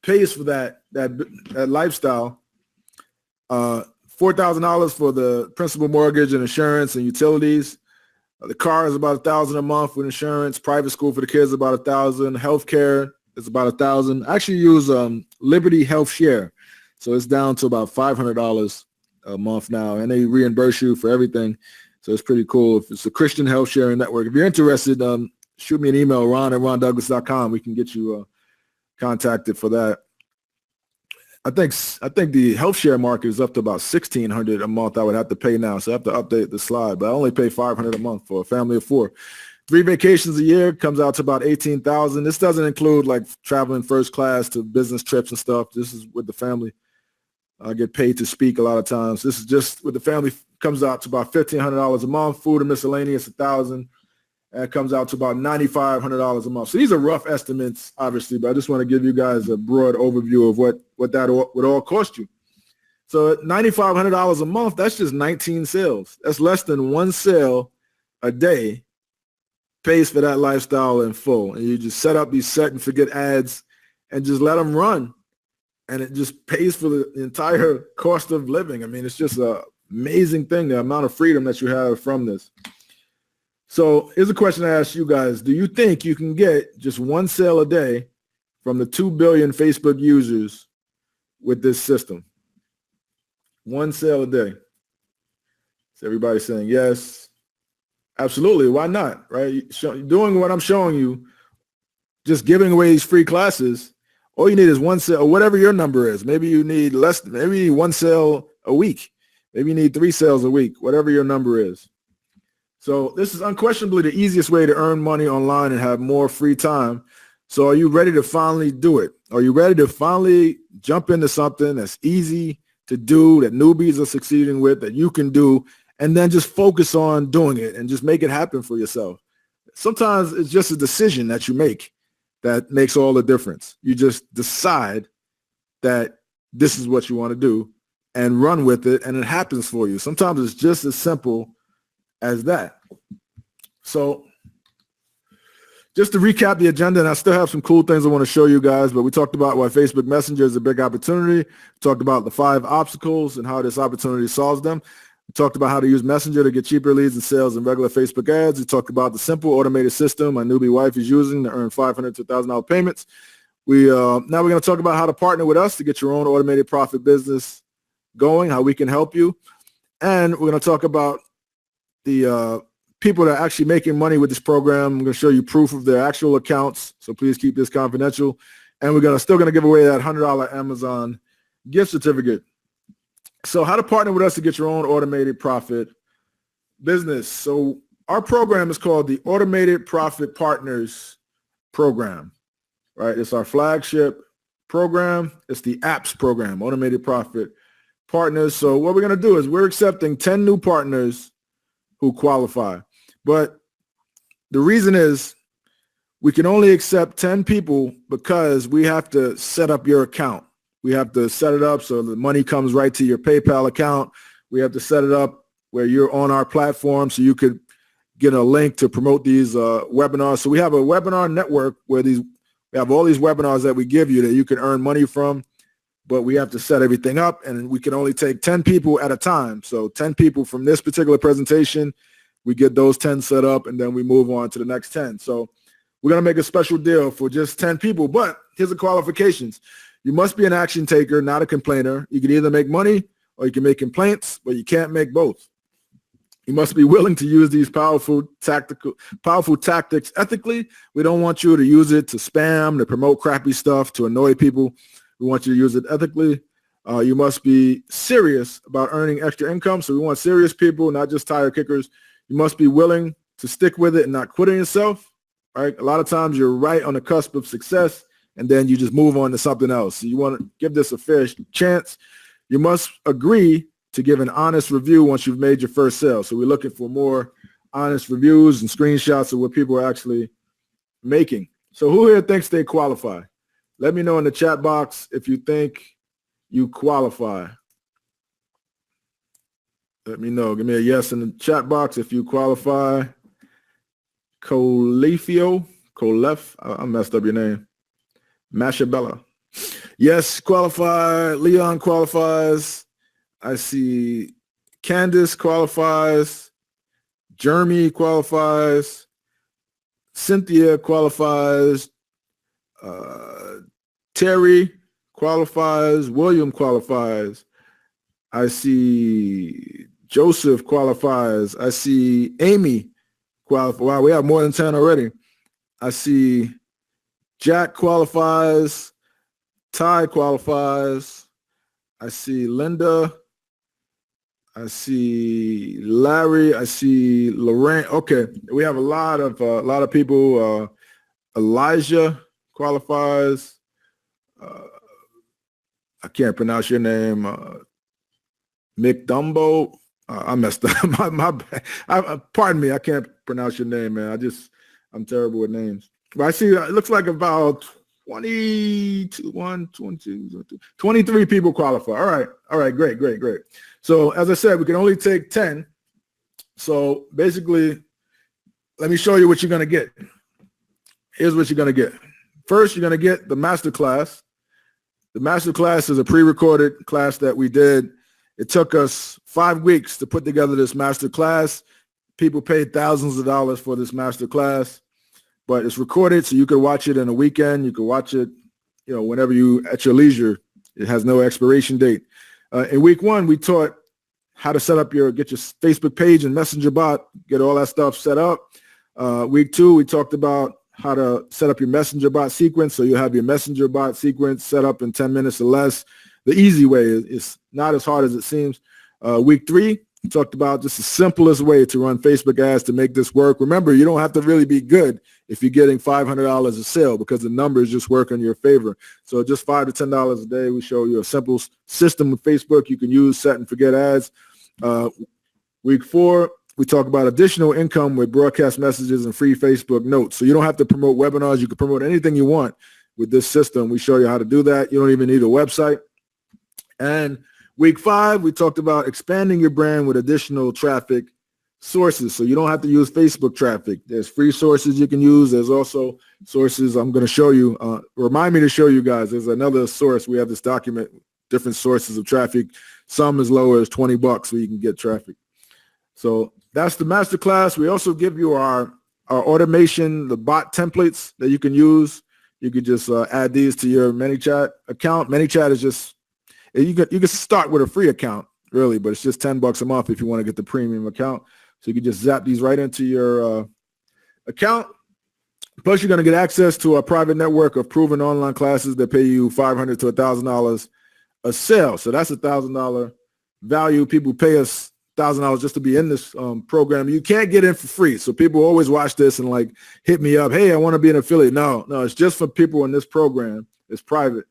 pays for that lifestyle. $4,000 for the principal mortgage and insurance and utilities. The car is about $1,000 a month with insurance. Private school for the kids is about $1,000. Healthcare is about $1,000. I actually use Liberty Health Share, so it's down to about $500 a month now, and they reimburse you for everything. So it's pretty cool. If it's a Christian health sharing network, if you're interested, shoot me an email, ron@rondouglas.com. We can get you contacted for that. I think the health share market is up to about $1,600 a month I would have to pay now. So I have to update the slide, but I only pay $500 a month for a family of 4. 3 vacations a year comes out to about $18,000. This doesn't include like traveling first class to business trips and stuff. This is with the family. I get paid to speak a lot of times. This is just with the family, comes out to about $1,500 a month. Food and miscellaneous, $1,000. And it comes out to about $9,500 a month. So these are rough estimates, obviously, but I just want to give you guys a broad overview of what that would all cost you. So at $9,500 a month, that's just 19 sales. That's less than 1 sale a day pays for that lifestyle in full. And you just set up these set and forget ads and just let them run. And it just pays for the entire cost of living. I mean, it's just an amazing thing, the amount of freedom that you have from this. So here's a question I ask you guys. Do you think you can get just 1 sale a day from the 2 billion Facebook users with this system? 1 sale a day. So everybody's saying yes. Absolutely. Why not? Right? Doing what I'm showing you, just giving away these free classes, all you need is 1 sale, or whatever your number is. Maybe you need less, maybe you need 1 sale a week. Maybe you need 3 sales a week, whatever your number is. So this is unquestionably the easiest way to earn money online and have more free time. So are you ready to finally do it? Are you ready to finally jump into something that's easy to do, that newbies are succeeding with, that you can do, and then just focus on doing it and just make it happen for yourself? Sometimes it's just a decision that you make that makes all the difference. You just decide that this is what you want to do and run with it, and it happens for you. Sometimes it's just as simple as that. So just to recap the agenda, and I still have some cool things I want to show you guys, but we talked about why Facebook Messenger is a big opportunity. We talked about the 5 obstacles and how this opportunity solves them. We talked about how to use Messenger to get cheaper leads and sales in regular Facebook ads. We talked about the simple automated system my newbie wife is using to earn $500 to $1,000 payments. Now we're going to talk about how to partner with us to get your own automated profit business going, how we can help you. And we're going to talk about the people that are actually making money with this program. I'm going to show you proof of their actual accounts, so please keep this confidential. And we're still going to give away that $100 Amazon gift certificate. So how to partner with us to get your own automated profit business. So our program is called the Automated Profit Partners Program, right? It's our flagship program. It's the APPS program, Automated Profit Partners. So what we're going to do is we're accepting 10 new partners who qualify. But the reason is we can only accept 10 people because we have to set up your account. We have to set it up so the money comes right to your PayPal account. We have to set it up where you're on our platform so you could get a link to promote these webinars. So we have a webinar network where we have all these webinars that we give you that you can earn money from, but we have to set everything up, and we can only take 10 people at a time. So 10 people from this particular presentation, we get those 10 set up, and then we move on to the next 10. So we're going to make a special deal for just 10 people, but here's the qualifications. You must be an action taker, not a complainer. You can either make money or you can make complaints, but you can't make both. You must be willing to use these powerful tactics ethically. We don't want you to use it to spam, to promote crappy stuff, to annoy people. We want you to use it ethically. You must be serious about earning extra income. So we want serious people, not just tire kickers. You must be willing to stick with it and not quit on yourself. Right? A lot of times you're right on the cusp of success, and then you just move on to something else. So you want to give this a fair chance. You must agree to give an honest review once you've made your first sale. So we're looking for more honest reviews and screenshots of what people are actually making. So who here thinks they qualify? Let me know in the chat box if you think you qualify. Let me know. Give me a yes in the chat box if you qualify. Colef, I messed up your name. Mashabella. Yes, qualify. Leon qualifies. I see Candace qualifies. Jeremy qualifies. Cynthia qualifies. Terry qualifies. William qualifies. I see Joseph qualifies. I see Amy qualifies. Wow, we have more than 10 already. I see Jack qualifies. Ty qualifies. I see Linda. I see Larry. I see Lorraine. Okay, we have a lot of people. Elijah qualifies. I can't pronounce your name. Mick Dumbo. I messed up. my bad. Pardon me. I can't pronounce your name, man. I'm terrible with names. But I see it looks like about 23 people qualify. All right, great. So as I said, we can only take 10. So basically, let me show you what you're going to get. Here's what you're going to get. First, you're going to get the masterclass. The masterclass is a pre-recorded class that we did. It took us 5 weeks to put together this masterclass. People paid thousands of dollars for this masterclass, but it's recorded, so you could watch it in a weekend. You could watch it, whenever you at your leisure. It has no expiration date. In week 1, we taught how to get your Facebook page and Messenger bot, get all that stuff set up. Week 2, we talked about how to set up your Messenger bot sequence. So you have your Messenger bot sequence set up in 10 minutes or less. The easy way is not as hard as it seems. Week 3, we talked about just the simplest way to run Facebook ads to make this work. Remember, you don't have to really be good if you're getting $500 a sale because the numbers just work in your favor. So just $5 to $10 a day, we show you a simple system with Facebook you can use, set and forget ads. Week 4, we talk about additional income with broadcast messages and free Facebook notes. So you don't have to promote webinars. You can promote anything you want with this system. We show you how to do that. You don't even need a website. And week 5, we talked about expanding your brand with additional traffic sources. So you don't have to use Facebook traffic. There's free sources you can use. There's also sources I'm going to show you. Remind me to show you guys. There's another source. We have this document, different sources of traffic, some as low as $20 where you can get traffic. So that's the masterclass. We also give you our automation, the bot templates that you can use. You could just add these to your ManyChat account. ManyChat is just, you can start with a free account, really, but it's just $10 a month if you want to get the premium account. So you can just zap these right into your account. Plus, you're going to get access to a private network of proven online classes that pay you $500 to $1,000 a sale. So that's $1,000 value. People pay us $1,000 just to be in this program. You can't get in for free. So people always watch this and like hit me up. Hey, I want to be an affiliate. No, it's just for people in this program. It's private.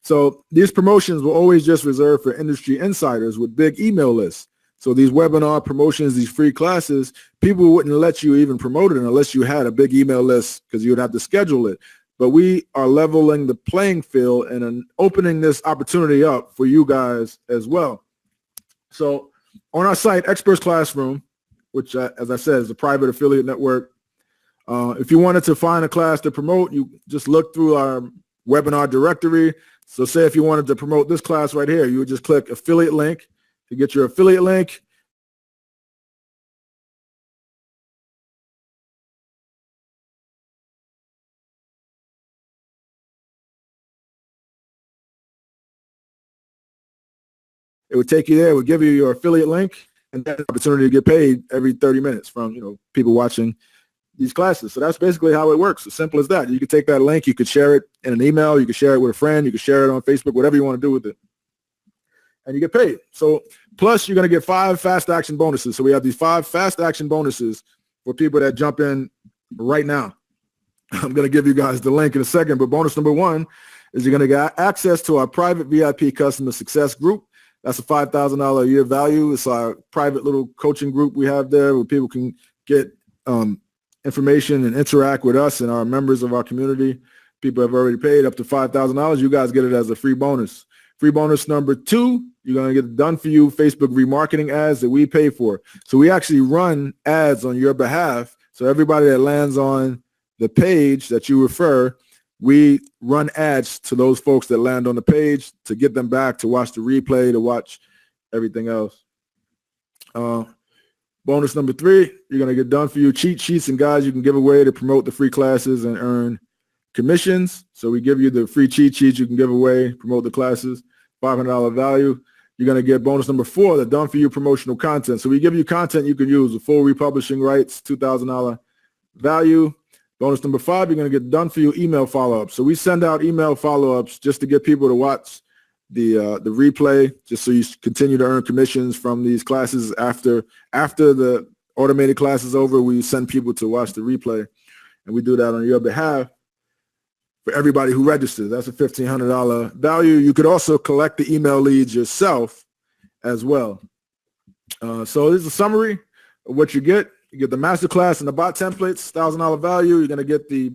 So these promotions will always just reserve for industry insiders with big email lists. So these webinar promotions, these free classes, people wouldn't let you even promote it unless you had a big email list because you would have to schedule it. But we are leveling the playing field and opening this opportunity up for you guys as well. So on our site, Experts Classroom, which, as I said, is a private affiliate network, if you wanted to find a class to promote, you just look through our webinar directory. So say if you wanted to promote this class right here, you would just click affiliate link to get your affiliate link. It would take you there. It would give you your affiliate link and that opportunity to get paid every 30 minutes from, people watching these classes. So that's basically how it works. As simple as that. You could take that link. You could share it in an email. You could share it with a friend. You could share it on Facebook, whatever you want to do with it. And you get paid. So plus you're going to get 5 fast action bonuses. So we have these 5 fast action bonuses for people that jump in right now. I'm going to give you guys the link in a second, but bonus number 1 is you're going to get access to our private VIP customer success group. That's a $5,000 a year value. It's our private little coaching group we have there where people can get information and interact with us and our members of our community. People have already paid up to $5,000. You guys get it as a free bonus. Free bonus number 2, you're going to get done for you Facebook remarketing ads that we pay for. So we actually run ads on your behalf. So everybody that lands on the page that you refer, we run ads to those folks that land on the page to get them back to watch the replay, to watch everything else. Bonus number 3, you're going to get done for you cheat sheets and guides you can give away to promote the free classes and earn commissions. So we give you the free cheat sheets you can give away, promote the classes, $500 value. You're going to get bonus number 4, the done for you promotional content. So we give you content you can use, the full republishing rights, $2,000 value. Bonus number 5, you're going to get done for you email follow-ups. So we send out email follow-ups just to get people to watch the replay, just so you continue to earn commissions from these classes. After the automated class is over, we send people to watch the replay, and we do that on your behalf for everybody who registers. That's a $1,500 value. You could also collect the email leads yourself as well. So this is a summary of what you get. You get the masterclass and the bot templates, $1,000 value. You're going to get the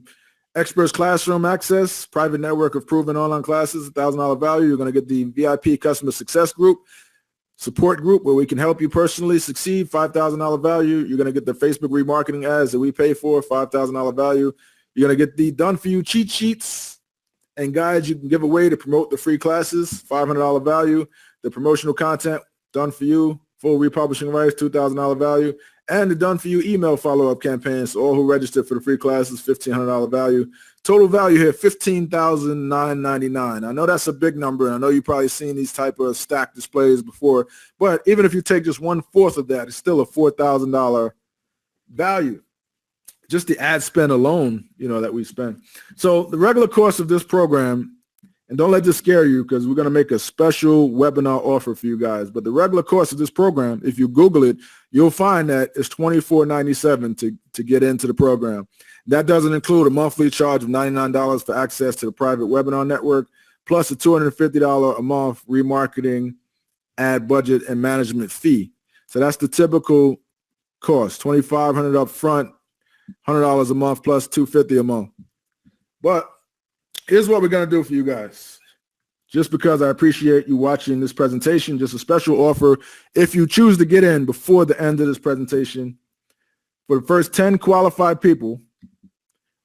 Experts Classroom access, private network of proven online classes, $1,000 value. You're going to get the VIP customer success group, support group where we can help you personally succeed, $5,000 value. You're going to get the Facebook remarketing ads that we pay for, $5,000 value. You're going to get the done for you cheat sheets and guides you can give away to promote the free classes, $500 value. The promotional content done for you, full republishing rights, $2,000 value. And the done for you email follow-up campaigns. So all who registered for the free classes, $1,500 value. Total value here, $15,999. I know that's a big number, and I know you've probably seen these type of stack displays before, but even if you take just 1/4 of that, it's still a $4,000 value. Just the ad spend alone, that we spend. So the regular course of this program, and don't let this scare you because we're going to make a special webinar offer for you guys. But the regular course of this program, if you Google it, you'll find that it's $24.97 to get into the program. That doesn't include a monthly charge of $99 for access to the private webinar network, plus a $250 a month remarketing ad budget and management fee. So that's the typical cost, $2,500 up front, $100 a month plus $250 a month. But here's what we're going to do for you guys. Just because I appreciate you watching this presentation, just a special offer. If you choose to get in before the end of this presentation, for the first 10 qualified people,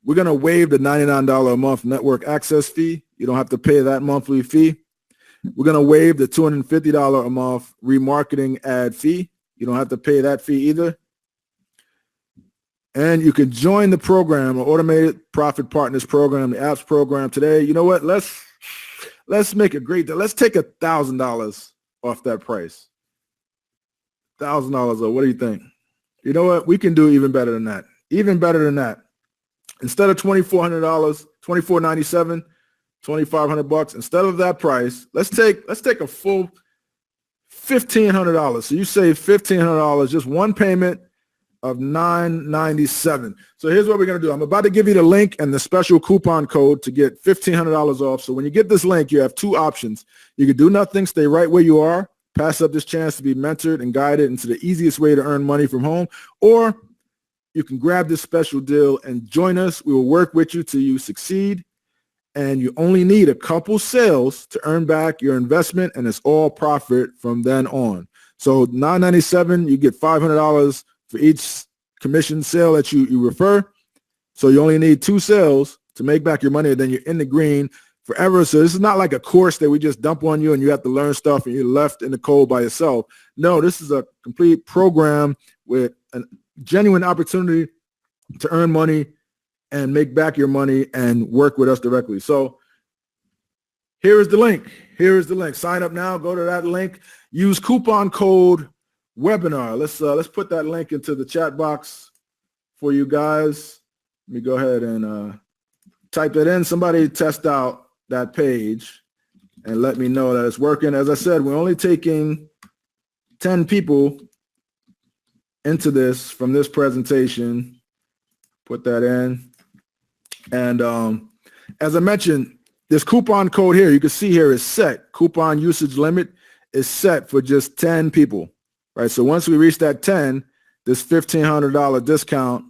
we're going to waive the $99 a month network access fee. You don't have to pay that monthly fee. We're going to waive the $250 a month remarketing ad fee. You don't have to pay that fee either. And you can join the program, or Automated Profit Partners program, the apps program today. You know what? Let's make it great. Let's take $1,000 off that price. $1,000. What do you think? You know what? We can do even better than that. Even better than that. Instead of $2,400, $2,497, $2,500 bucks. Instead of that price, let's take a full $1,500. So you save $1,500, just one payment of $997. So here's what we're going to do. I'm about to give you the link and the special coupon code to get $1,500 off. So when you get this link, you have two options. You can do nothing, stay right where you are, pass up this chance to be mentored and guided into the easiest way to earn money from home, or you can grab this special deal and join us. We will work with you till you succeed, and you only need a couple sales to earn back your investment, and it's all profit from then on. So $997, you get $500 for each commission sale that you refer. So you only need two sales to make back your money, and then you're in the green forever. So this is not like a course that we just dump on you and you have to learn stuff and you're left in the cold by yourself. No, this is a complete program with a genuine opportunity to earn money and make back your money and work with us directly. So here is the link. Here is the link. Sign up now. Go to that link. Use coupon code webinar. Let's put that link into the chat box for you guys. Let me go ahead and type that in. Somebody test out that page and let me know that it's working. As I said, we're only taking 10 people into this from this presentation. Put that in. And as I mentioned, this coupon code here, you can see here is set. Coupon usage limit is set for just 10 people, right? So once we reach that 10, this $1,500 discount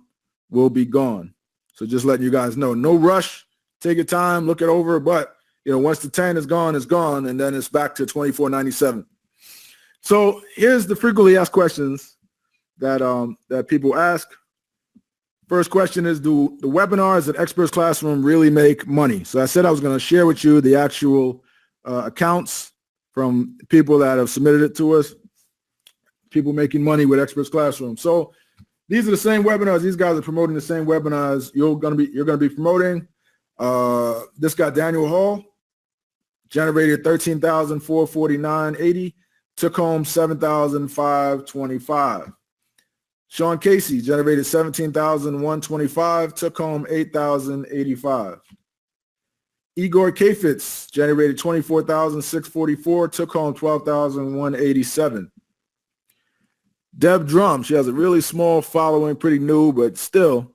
will be gone. So just letting you guys know, no rush. Take your time, look it over, but once the 10 is gone, it's gone, and then it's back to $24.97. So here's the frequently asked questions that people ask. First question is, do the webinars at Experts Classroom really make money? So I said I was going to share with you the actual accounts from people that have submitted it to us, people making money with Experts Classroom. So these are the same webinars. These guys are promoting the same webinars you're going to be promoting. This guy, Daniel Hall, generated $13,449.80, took home $7,525. Sean Casey generated $17,125, took home $8,085. Igor Kafitz generated $24,644, took home $12,187. Deb Drum, she has a really small following, pretty new, but still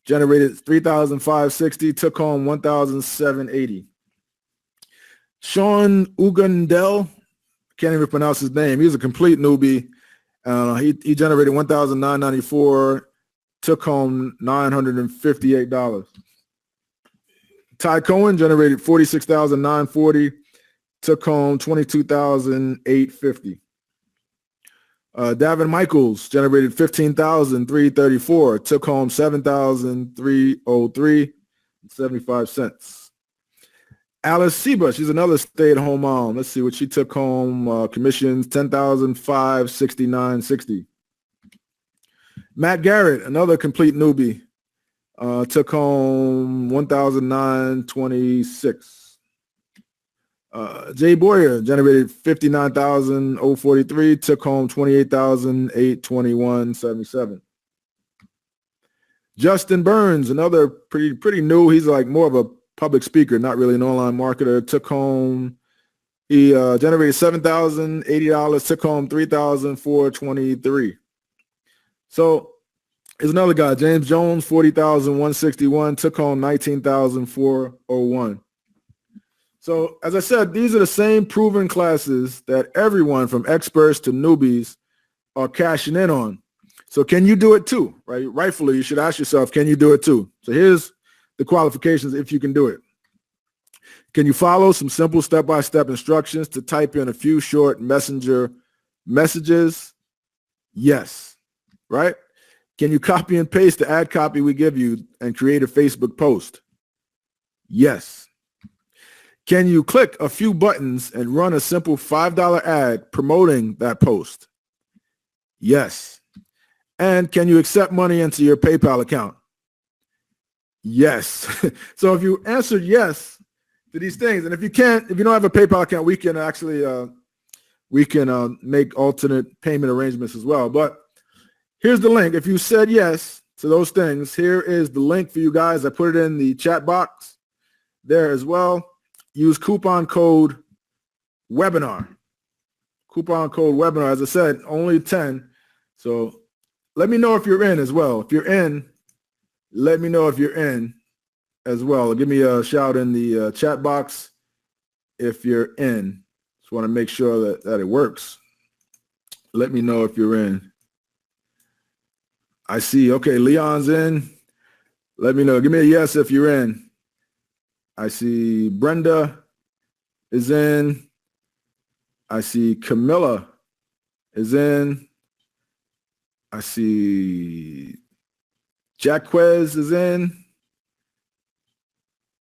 generated $3,560, took home $1,780. Sean Ugandel, can't even pronounce his name. He's a complete newbie. He generated $1,994, took home $958. Ty Cohen generated $46,940, took home $22,850. Davin Michaels generated $15,334, took home $7,303.75. Alice Seba, she's another stay-at-home mom. Let's see what she took home. Commissions $10,569.60. Matt Garrett, another complete newbie, took home $1,926. Jay Boyer generated $59,043, took home $28,821.77. Justin Burns, another pretty new. He's like more of a public speaker, not really an online marketer. Took home, he generated $7,080, took home $3,423. So there's another guy, James Jones, $40,161, took home $19,401. So as I said, these are the same proven classes that everyone from experts to newbies are cashing in on. So can you do it too, right? Rightfully, you should ask yourself, can you do it too? So here's the qualifications if you can do it. Can you follow some simple step-by-step instructions to type in a few short messenger messages? Yes, right? Can you copy and paste the ad copy we give you and create a Facebook post? Yes. Can you click a few buttons and run a simple $5 ad promoting that post? Yes. And can you accept money into your PayPal account? Yes. So if you answered yes to these things, and if you don't have a PayPal account, we can actually make alternate payment arrangements as well. But here's the link. If you said yes to those things, here is the link for you guys. I put it in the chat box there as well. Use coupon code webinar. coupon code webinar. As I said, only 10. So let me know if you're in as well. If you're in, let me know if you're in as well. Give me a shout in the chat box if you're in. Just want to make sure that it works. Let me know if you're in. I see. Okay, Leon's in. Let me know. Give me a yes if you're in. I see Brenda is in. I see Camilla is in. I see Jacquez is in.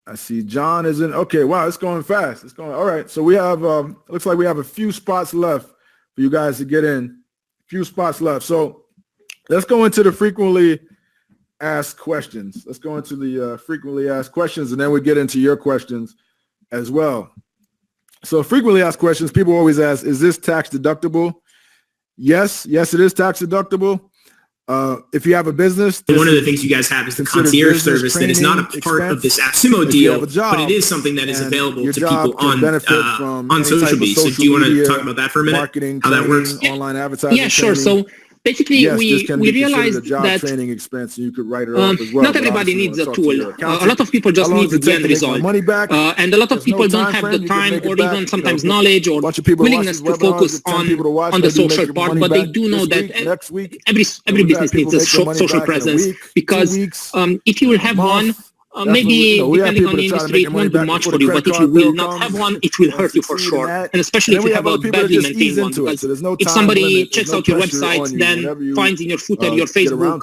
I see John is in. Okay, wow, it's going fast. It's going all right. So we have looks like we have a few spots left for you guys to get in. A few spots left. So let's go into the frequently asked questions. Let's go into the frequently asked questions, and then we get into your questions as well. So frequently asked questions, people always ask, is this tax deductible? Yes, it is tax deductible. If you have a business, one of the things you guys have is the concierge service that is not a part of this AppSumo deal, but it is something that is available to people on SocialBeast. So do you want to talk about that for a minute? How that works? Online advertising. Yeah, sure. So basically, we realized that training expense, and you could write it off as well. Not everybody needs a tool. A lot of people just need the end result. And a lot of people don't have the time or even sometimes knowledge or willingness to focus on the social part, but they do know that every business needs a social presence, because if you will have one, maybe depending on the industry, it won't do much for you, but if you will not have one, it will hurt you for sure. And especially if you have a badly maintained one, because if somebody checks out your website, then finds in your footer your Facebook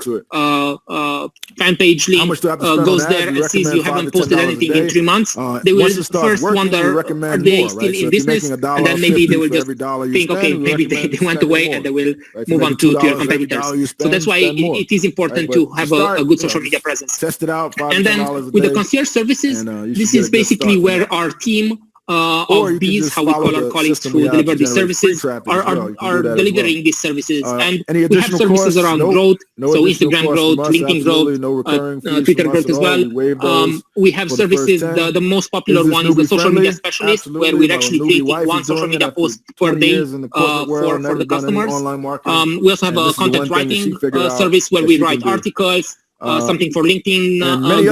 fan page link, goes there and sees you haven't posted anything in 3 months, they will first wonder, are they still in business? And then maybe they will just think, okay, maybe they went away, and they will move on to your competitors. So that's why it is important to have a good social media presence. Test it out. And then with the concierge services, this is basically where our team of bees, how we call our colleagues who deliver these services, are delivering these services. And we have services around growth, so Instagram growth, LinkedIn growth, Twitter growth as well. We have services, the most popular one is the social media specialist, where we're actually creating one social media post per day for the customers. We also have a content writing service where we write articles, something for LinkedIn,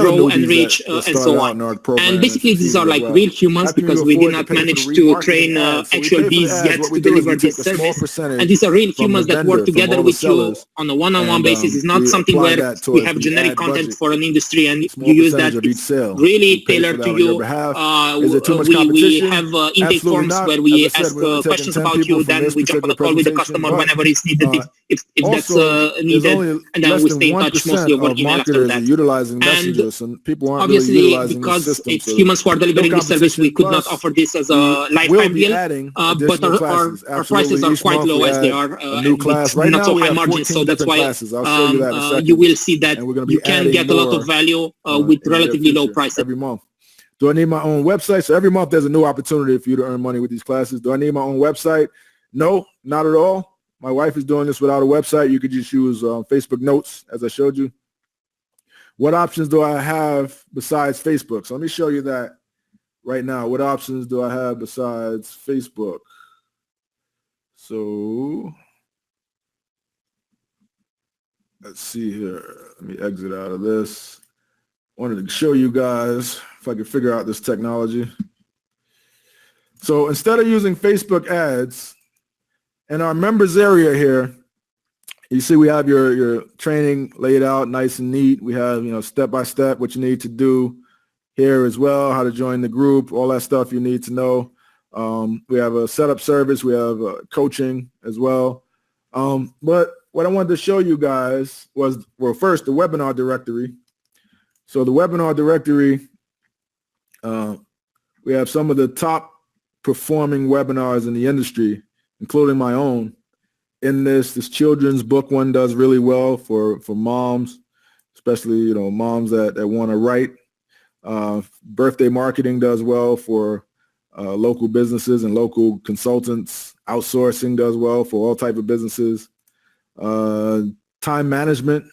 grow and reach, and so on. And basically, these are like real humans, because we did not manage to train actual bees yet to deliver this service. And these are real humans that work together with you on a one-on-one basis. It's not something where we have generic content for an industry and you use that. It's really tailored to you. We have intake forms where we ask questions about you. Then we jump on a call with the customer whenever it's needed, if that's needed. And then we stay in touch mostly over email after that. And people aren't obviously, because it's humans who are delivering this service, we could not offer this as a lifetime deal, but our prices are quite low as they are, not so high margins, so that's why you will see that you can get a lot of value with relatively low prices. Every month. Do I need my own website? So every month there's a new opportunity for you to earn money with these classes. Do I need my own website? No, not at all. My wife is doing this without a website. You could just use Facebook Notes, as I showed you. What options do I have besides Facebook? So let me show you that right now. What options do I have besides Facebook? So let's see here. Let me exit out of this. I wanted to show you guys if I could figure out this technology. So instead of using Facebook ads, in our members area here, you see we have your training laid out nice and neat. We have, step by step what you need to do here as well, how to join the group, all that stuff you need to know. We have a setup service. We have coaching as well. But what I wanted to show you guys was, well, first the webinar directory. So the webinar directory, we have some of the top performing webinars in the industry, including my own. In this children's book one does really well for moms, especially moms that want to write. Birthday marketing does well for local businesses and local consultants. Outsourcing does well for all type of businesses. Time management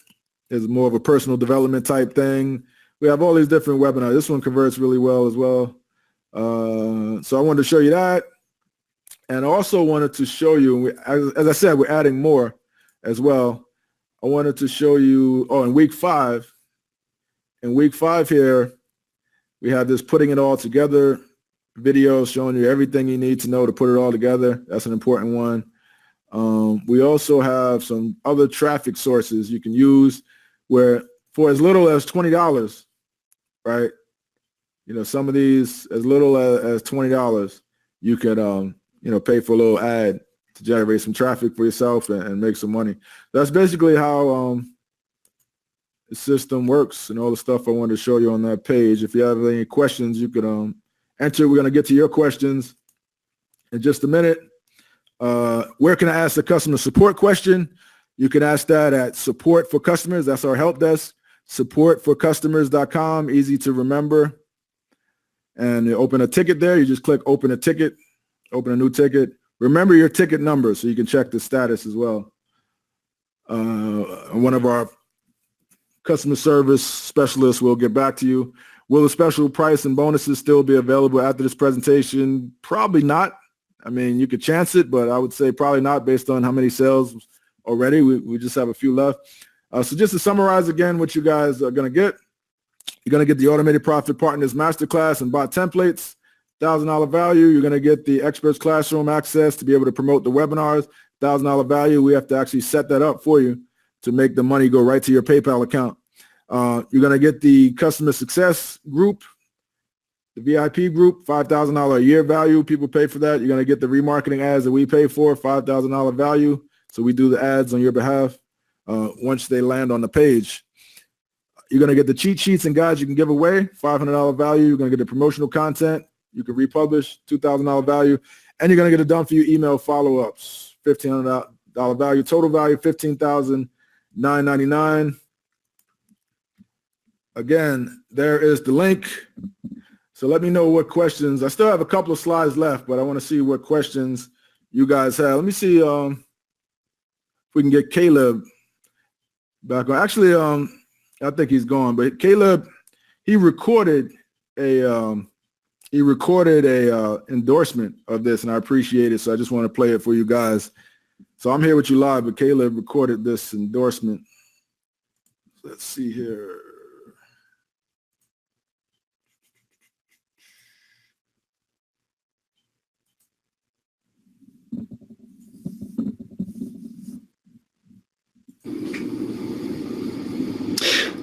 is more of a personal development type thing. We have all these different webinars. This one converts really well as well. So I wanted to show you that. And I also wanted to show you, as I said, we're adding more as well. I wanted to show you, in week 5 here, we have this putting it all together video showing you everything you need to know to put it all together. That's an important one. We also have some other traffic sources you can use where for as little as $20, right? Some of these as little as $20, you could, pay for a little ad to generate some traffic for yourself and make some money. That's basically how the system works and all the stuff I wanted to show you on that page. If you have any questions, you could enter. We're going to get to your questions in just a minute. Where can I ask the customer support question? You can ask that at Support for Customers. That's our help desk, supportforcustomers.com, easy to remember. And you open a ticket there. You just click open a ticket, open a new ticket. Remember your ticket number so you can check the status as well. One of our customer service specialists will get back to you. Will the special price and bonuses still be available after this presentation? Probably not. I mean, you could chance it, but I would say probably not based on how many sales already. We just have a few left. So just to summarize again what you guys are going to get. You're going to get the Automated Profit Partners Masterclass and bot templates, $1,000 value. You're going to get the Experts Classroom access to be able to promote the webinars, $1,000 value. We have to actually set that up for you to make the money go right to your PayPal account. You're going to get the Customer Success Group, the VIP group, $5,000 a year value. People pay for that. You're going to get the remarketing ads that we pay for, $5,000 value. So we do the ads on your behalf once they land on the page. You're going to get the cheat sheets and guides you can give away, $500 value. You're going to get the promotional content. You can republish, $2,000 value. And you're going to get a done for you email follow-ups, $1,500 value. Total value, $15,999. Again, there is the link. So let me know what questions. I still have a couple of slides left, but I want to see what questions you guys have. Let me see if we can get Caleb back on. Actually, I think he's gone, but Caleb, he recorded a endorsement of this, and I appreciate it. So I just want to play it for you guys. So I'm here with you live, but Caleb recorded this endorsement. Let's see here.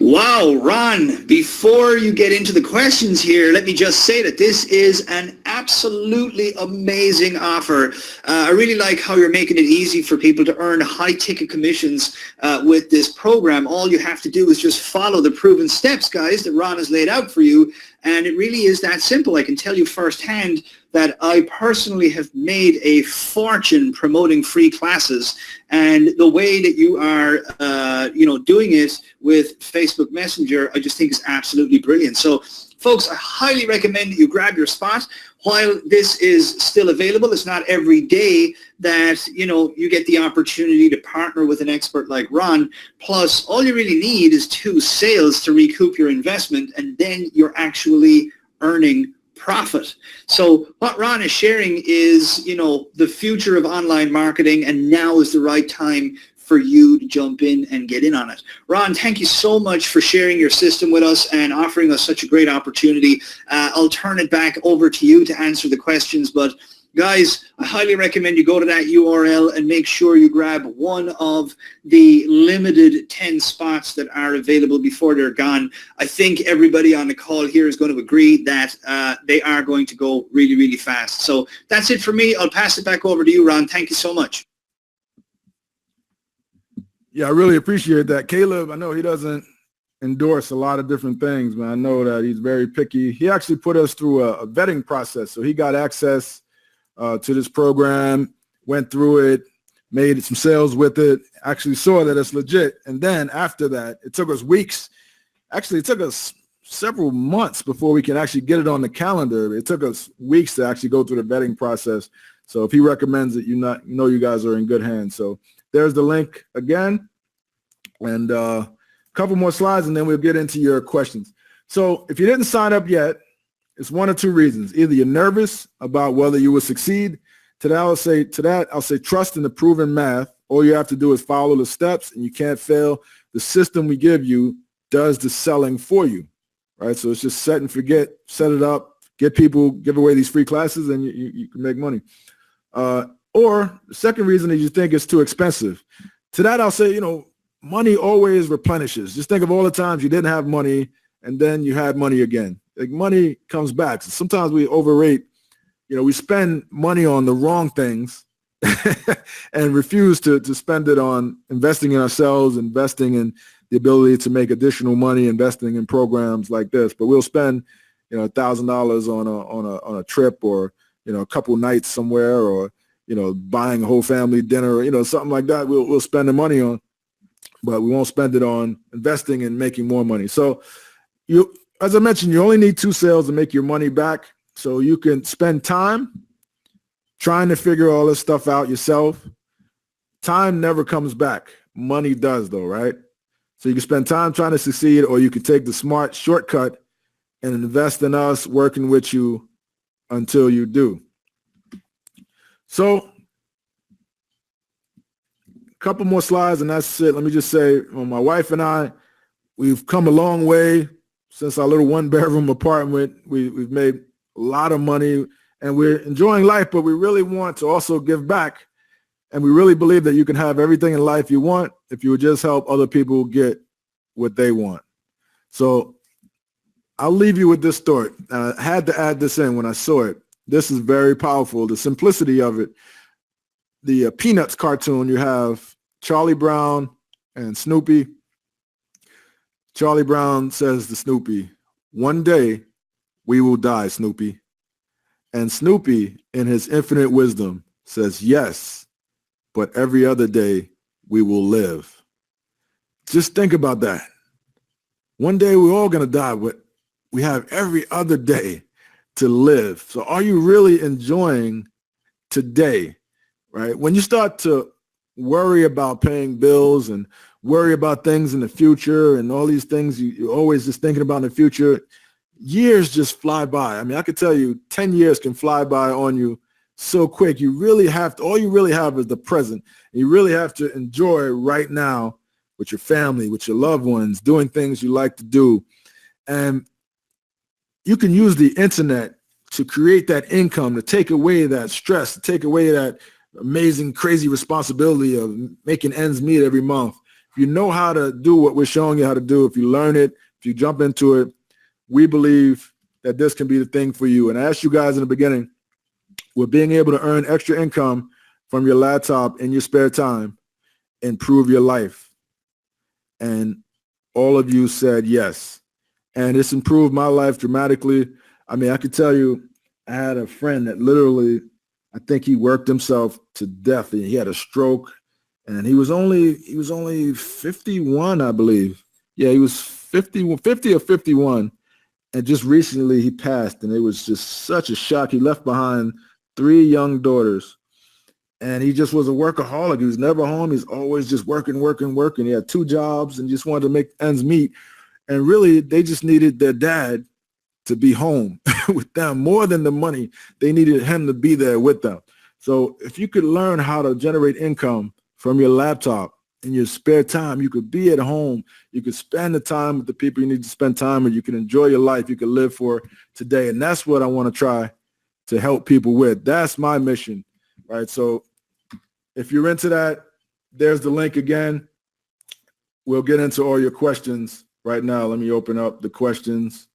Wow, Ron, before you get into the questions here, let me just say that this is an absolutely amazing offer. I really like how you're making it easy for people to earn high-ticket commissions with this program. All you have to do is just follow the proven steps, guys, that Ron has laid out for you, and it really is that simple. I can tell you firsthand that I personally have made a fortune promoting free classes, and the way that you are, doing it with Facebook Messenger, I just think is absolutely brilliant. So, folks, I highly recommend that you grab your spot while this is still available. It's not every day that, you get the opportunity to partner with an expert like Ron. Plus, all you really need is 2 sales to recoup your investment, and then you're actually earning profit. So what Ron is sharing is, the future of online marketing, and now is the right time for you to jump in and get in on it. Ron, thank you so much for sharing your system with us and offering us such a great opportunity. I'll turn it back over to you to answer the questions, but guys, I highly recommend you go to that URL and make sure you grab one of the limited 10 spots that are available before they're gone. I think everybody on the call here is going to agree that they are going to go really, really fast. So that's it for me. I'll pass it back over to you, Ron. Thank you so much. Yeah, I really appreciate that. Caleb, I know he doesn't endorse a lot of different things, but I know that he's very picky. He actually put us through a vetting process. So he got access to this program, went through it, made some sales with it, actually saw that it's legit. And then after that, it took us weeks. Actually, it took us several months before we can actually get it on the calendar. It took us weeks to actually go through the vetting process. So if he recommends it, you guys are in good hands. So there's the link again. And a couple more slides, and then we'll get into your questions. So if you didn't sign up yet, it's one of 2 reasons. Either you're nervous about whether you will succeed. I'll say trust in the proven math. All you have to do is follow the steps, and you can't fail. The system we give you does the selling for you, right? So it's just set and forget, set it up, get people, give away these free classes, and you can make money. Or the second reason is you think it's too expensive. To that, I'll say, money always replenishes. Just think of all the times you didn't have money and then you had money again. Like, money comes back. So sometimes we overrate, we spend money on the wrong things and refuse to spend it on investing in ourselves, investing in the ability to make additional money, investing in programs like this. But we'll spend, $1,000 on a trip, or, a couple nights somewhere, or, buying a whole family dinner, or, something like that. We'll spend the money on, but we won't spend it on investing and making more money. So as I mentioned, you only need 2 sales to make your money back. So you can spend time trying to figure all this stuff out yourself. Time never comes back. Money does, though, right? So you can spend time trying to succeed, or you can take the smart shortcut and invest in us working with you until you do. So a couple more slides and that's it. Let me just say, my wife and I, we've come a long way since our little 1-bedroom apartment. We've made a lot of money and we're enjoying life, but we really want to also give back. And we really believe that you can have everything in life you want if you would just help other people get what they want. So I'll leave you with this story. I had to add this in when I saw it. This is very powerful. The simplicity of it. The Peanuts cartoon, you have Charlie Brown and Snoopy. Charlie Brown says to Snoopy, "One day we will die, Snoopy." And Snoopy, in his infinite wisdom, says, "Yes, but every other day we will live." Just think about that. One day we're all going to die, but we have every other day to live. So are you really enjoying today, right? When you start to worry about paying bills and worry about things in the future and all these things you're always just thinking about in the future, years just fly by. I mean, I could tell you 10 years can fly by on you so quick. You really have to, all you really have is the present. And you really have to enjoy right now with your family, with your loved ones, doing things you like to do. And you can use the internet to create that income, to take away that stress, to take away that amazing, crazy responsibility of making ends meet every month. If you know how to do what we're showing you how to do, if you learn it, if you jump into it, we believe that this can be the thing for you. And I asked you guys in the beginning, with being able to earn extra income from your laptop in your spare time, improve your life. And all of you said yes. And it's improved my life dramatically. I mean, I could tell you, I had a friend that literally, I think he worked himself to death. He had a stroke, and he was only 51, I believe. Yeah, he was 50 or 51. And just recently he passed, and it was just such a shock. He left behind 3 young daughters, and he just was a workaholic. He was never home. He's always just working. He had 2 jobs and just wanted to make ends meet. And really, they just needed their dad to be home with them more than the money. They needed him to be there with them. So if you could learn how to generate income from your laptop in your spare time, you could be at home. You could spend the time with the people you need to spend time with. You can enjoy your life. You can live for today. And that's what I want to try to help people with. That's my mission, right? So if you're into that, there's the link again. We'll get into all your questions right now. Let me open up the questions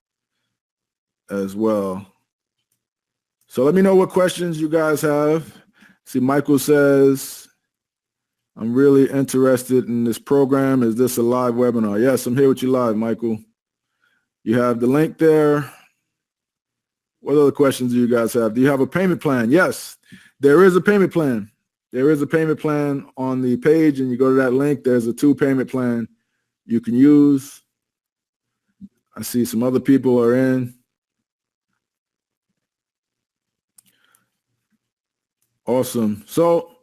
as well. So let me know what questions you guys have. See, Michael says, "I'm really interested in this program. Is this a live webinar?" Yes, I'm here with you live, Michael. You have the link there. What other questions do you guys have? Do you have a payment plan? Yes, there is a payment plan. There is a payment plan on the page, and you go to that link. There's a 2 payment plan you can use. I see some other people are in. Awesome. So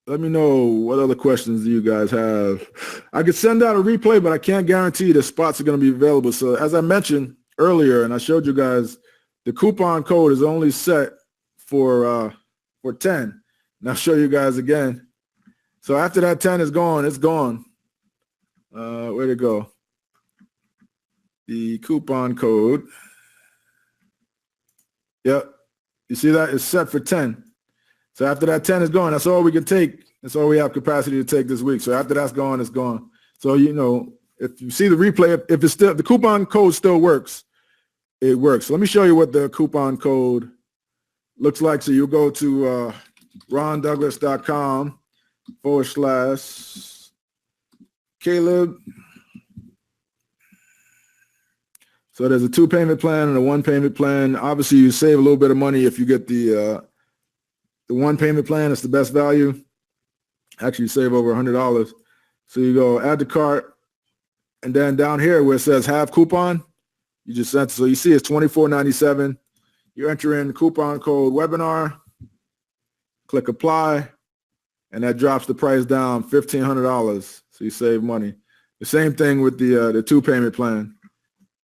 let me know what other questions do you guys have. I could send out a replay, but I can't guarantee the spots are going to be available. So as I mentioned earlier, and I showed you guys, the coupon code is only set for 10. And I'll show you guys again. So after that 10 is gone, it's gone. Where'd it go? The coupon code. Yep. You see that? It's set for 10. So after that 10 is gone, that's all we can take. That's all we have capacity to take this week. So after that's gone, it's gone. So, you know, if you see the replay, if it's still, the coupon code still works, it works. So let me show you what the coupon code looks like. So you'll go to rondouglas.com/Caleb. So there's a 2-payment plan and a 1-payment plan. Obviously, you save a little bit of money if you get the 1-payment plan. It's the best value. Actually, you save over $100. So you go add to cart, and then down here where it says have coupon, you just enter. So you see it's $24.97. You enter in the coupon code webinar, click apply, and that drops the price down $1,500. So you save money. The same thing with the 2-payment plan.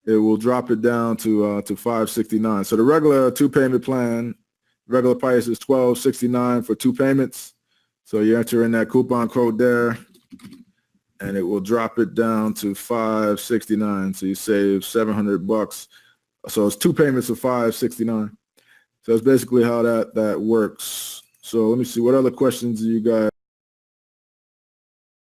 It will drop it down to $569. So the regular 2-payment plan, regular price is $12.69 for 2 payments. So you enter in that coupon code there, and it will drop it down to $569. So you save $700. So it's 2 payments of $569. So that's basically how that works. So let me see, what other questions do you guys